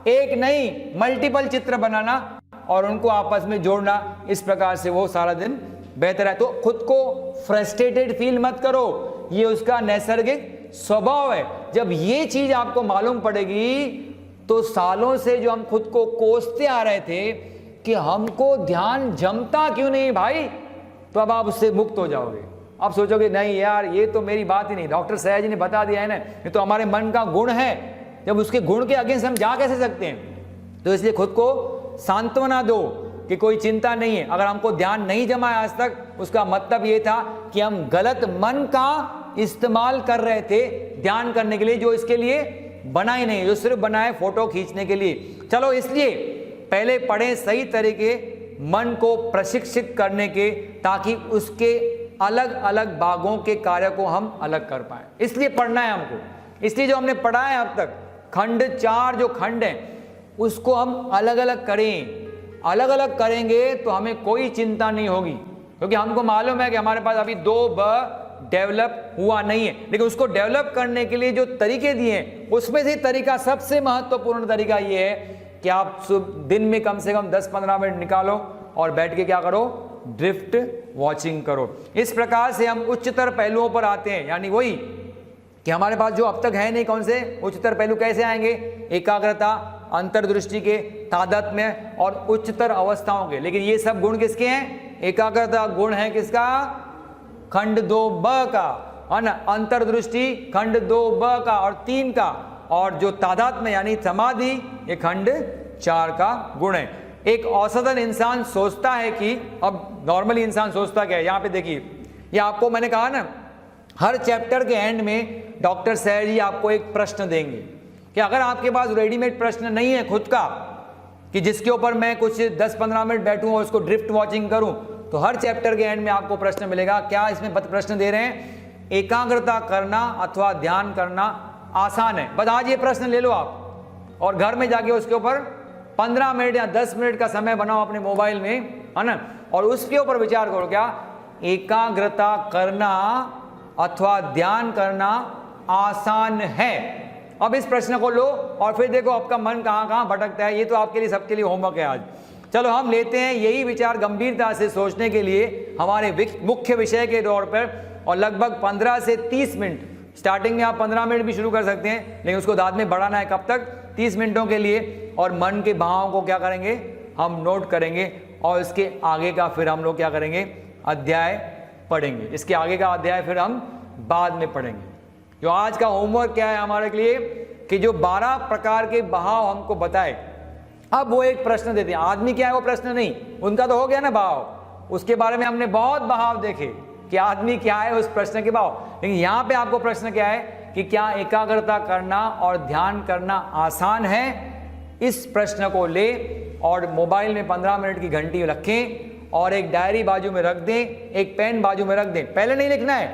एक नहीं मल्टीपल चित्र बनाना और उनको आपस में जोड़ना। इस प्रकार से वो सारा दिन बेहतर है। तो खुद को फ्रस्ट्रेटेड फील मत करो, ये उसका नैसर्गिक स्वभाव है। जब ये चीज आपको मालूम पड़ेगी तो सालों से जो हम खुद को कोसते आ रहे थे कि हमको ध्यान जमता क्यों नहीं भाई, तो अब आप उससे मुक्त हो जाओगे। आप सोचोगे नहीं यार ये तो मेरी बात ही नहीं, डॉक्टर सयाजी ने बता दिया है ना, ये तो हमारे मन का गुण है। जब उसके गुण के अगेंस्ट हम जा कैसे सकते हैं? तो इसलिए खुद को सांत्वना दो कि कोई चिंता नहीं है। अगर हमको ध्यान नहीं जमा है आज तक, उसका मतलब ये था कि हम गलत मन का इस्तेमाल कर रहे थे ध्यान करने के लिए, जो इसके लिए बना ही नहीं, जो सिर्फ बना है फोटो खींचने के लिए। चलो इसलिए पहले पढ़ें सही तरीके मन को प्रशिक्षित करने के, ताकि उसके अलग अलग भागों के कार्य को हम अलग कर पाए। इसलिए पढ़ना है हमको। इसलिए जो हमने पढ़ा है अब तक, खंड 4 जो खंड है उसको हम अलग अलग करें। अलग अलग करेंगे तो हमें कोई चिंता नहीं होगी, क्योंकि हमको मालूम है कि हमारे पास अभी 2ब डेवलप हुआ नहीं है। लेकिन उसको डेवलप करने के लिए जो तरीके दिए हैं, उसमें से तरीका, सबसे महत्वपूर्ण तरीका ये है कि आप दिन में कम से कम 10-15 मिनट निकालो और बैठ के क्या करो, ड्रिफ्ट वॉचिंग करो। इस प्रकार से हम उच्चतर पहलुओं पर आते हैं। यानी वही कि हमारे पास जो अब तक है नहीं, कौन से उच्चतर पहलू कैसे आएंगे, एकाग्रता, अंतर्दृष्टि के, तादात्म्य और उच्चतर अवस्थाओं के। लेकिन ये सब गुण किसके हैं? एकाग्रता गुण है किसका? खंड 2ब का, है ना। अंतर्दृष्टि खंड 2ब का और 3 का, और जो तादात्म्य यानी समाधि, ये खंड 4 का गुण है। एक औसतन इंसान सोचता है कि, अब नॉर्मली इंसान सोचता क्या है, यहाँ पे देखिए, ये आपको मैंने कहा ना, हर चैप्टर के एंड में डॉक्टर सैर जी आपको एक प्रश्न देंगे कि अगर आपके पास रेडीमेड प्रश्न नहीं है खुद का, कि जिसके ऊपर मैं कुछ 10-15 मिनट बैठूं और उसको ड्रिफ्ट वॉचिंग करूं, तो हर चैप्टर के एंड में आपको प्रश्न मिलेगा। क्या इसमें प्रश्न दे रहे हैं? एकाग्रता करना अथवा ध्यान करना आसान है? बस आज ये प्रश्न ले लो आप और घर में जाके उसके ऊपर 15 मिनट या 10 मिनट का समय बनाओ अपने मोबाइल में, है ना, और उसके ऊपर विचार करो, क्या एकाग्रता करना अथवा ध्यान करना आसान है? अब इस प्रश्न को लो और फिर देखो आपका मन कहां कहां भटकता है। ये तो आपके लिए, सबके लिए होमवर्क है आज। चलो हम लेते हैं यही विचार गंभीरता से सोचने के लिए हमारे मुख्य विषय के तौर पर, और लगभग 15 से 30 मिनट, स्टार्टिंग में आप 15 मिनट भी शुरू कर सकते हैं, लेकिन उसको बाद में बढ़ाना है। कब तक? 30 मिनटों के लिए। और मन के भावों को क्या करेंगे, हम नोट करेंगे, और इसके आगे का फिर हम लोग क्या करेंगे, अध्याय पढ़ेंगे। इसके आगे का अध्याय फिर हम बाद में पढ़ेंगे। जो आज का होमवर्क क्या है हमारे लिए कि जो 12 प्रकार के बहाव हमको बताए, अब वो एक प्रश्न देते हैं। आदमी क्या है वो प्रश्न नहीं, उनका तो हो गया ना भाव, उसके बारे में हमने बहुत बहाव देखे कि आदमी क्या है उस प्रश्न के भाव। लेकिन यहाँ पे आपको प्रश्न क्या है कि क्या एकाग्रता करना और ध्यान करना आसान है? इस प्रश्न को ले और मोबाइल में 15 मिनट की घंटी रखें और एक डायरी बाजू में रख दें, एक पेन बाजू में रख दें। पहले नहीं लिखना है,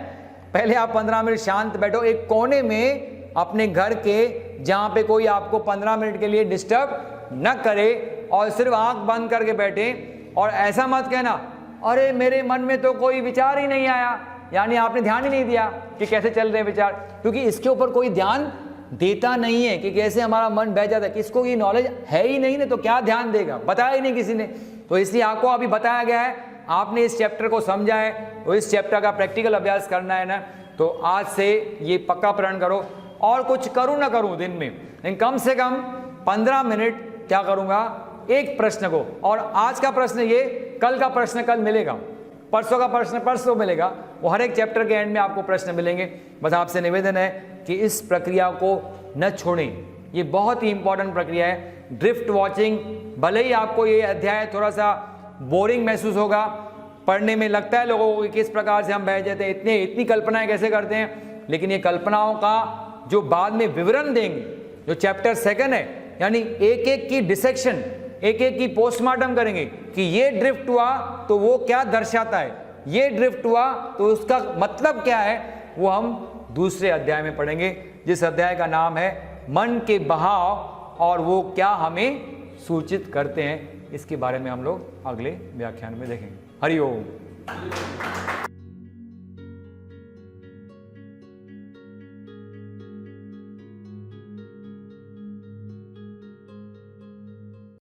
पहले आप 15 मिनट शांत बैठो एक कोने में अपने घर के, जहाँ पे कोई आपको 15 मिनट के लिए डिस्टर्ब न करे, और सिर्फ आंख बंद करके बैठे। और ऐसा मत कहना अरे मेरे मन में तो कोई विचार ही नहीं आया, यानी आपने ध्यान ही नहीं दिया कि कैसे चल रहे विचार, क्योंकि इसके ऊपर कोई ध्यान देता नहीं है कि कैसे हमारा मन बह जाता है। किसको ये नॉलेज है ही नहीं ना, तो क्या ध्यान देगा, बताया ही नहीं किसी ने। तो इसलिए आपको अभी बताया गया है, आपने इस चैप्टर को समझा है, तो इस चैप्टर का प्रैक्टिकल अभ्यास करना है ना, तो आज से ये पक्का प्रण करो। और कुछ करूं ना करूं दिन में, लेकिन कम से कम 15 मिनट क्या करूंगा, एक प्रश्न को, और आज का प्रश्न ये, कल का प्रश्न कल मिलेगा, परसों का प्रश्न परसों मिलेगा, वो हर एक चैप्टर के एंड में आपको प्रश्न मिलेंगे। बस आपसे निवेदन है कि इस प्रक्रिया को न छोड़ें, ये बहुत ही इंपॉर्टेंट प्रक्रिया है। ड्रिफ्ट वॉचिंग, भले ही आपको ये अध्याय थोड़ा सा बोरिंग महसूस होगा, पढ़ने में लगता है लोगों को कि किस प्रकार से हम बह जाते हैं, इतनी कल्पनाएं कैसे करते हैं, लेकिन ये कल्पनाओं का जो बाद में विवरण देंगे, जो चैप्टर 2 है, यानी एक एक की डिसेक्शन, एक एक की पोस्टमार्टम करेंगे कि ये ड्रिफ्ट हुआ तो वो क्या दर्शाता है, ये ड्रिफ्ट हुआ तो उसका मतलब क्या है, वो हम दूसरे अध्याय में पढ़ेंगे, जिस अध्याय का नाम है मन के बहाव और वो क्या हमें सूचित करते हैं। इसके बारे में हम लोग अगले व्याख्यान में देखेंगे। हरि ओम।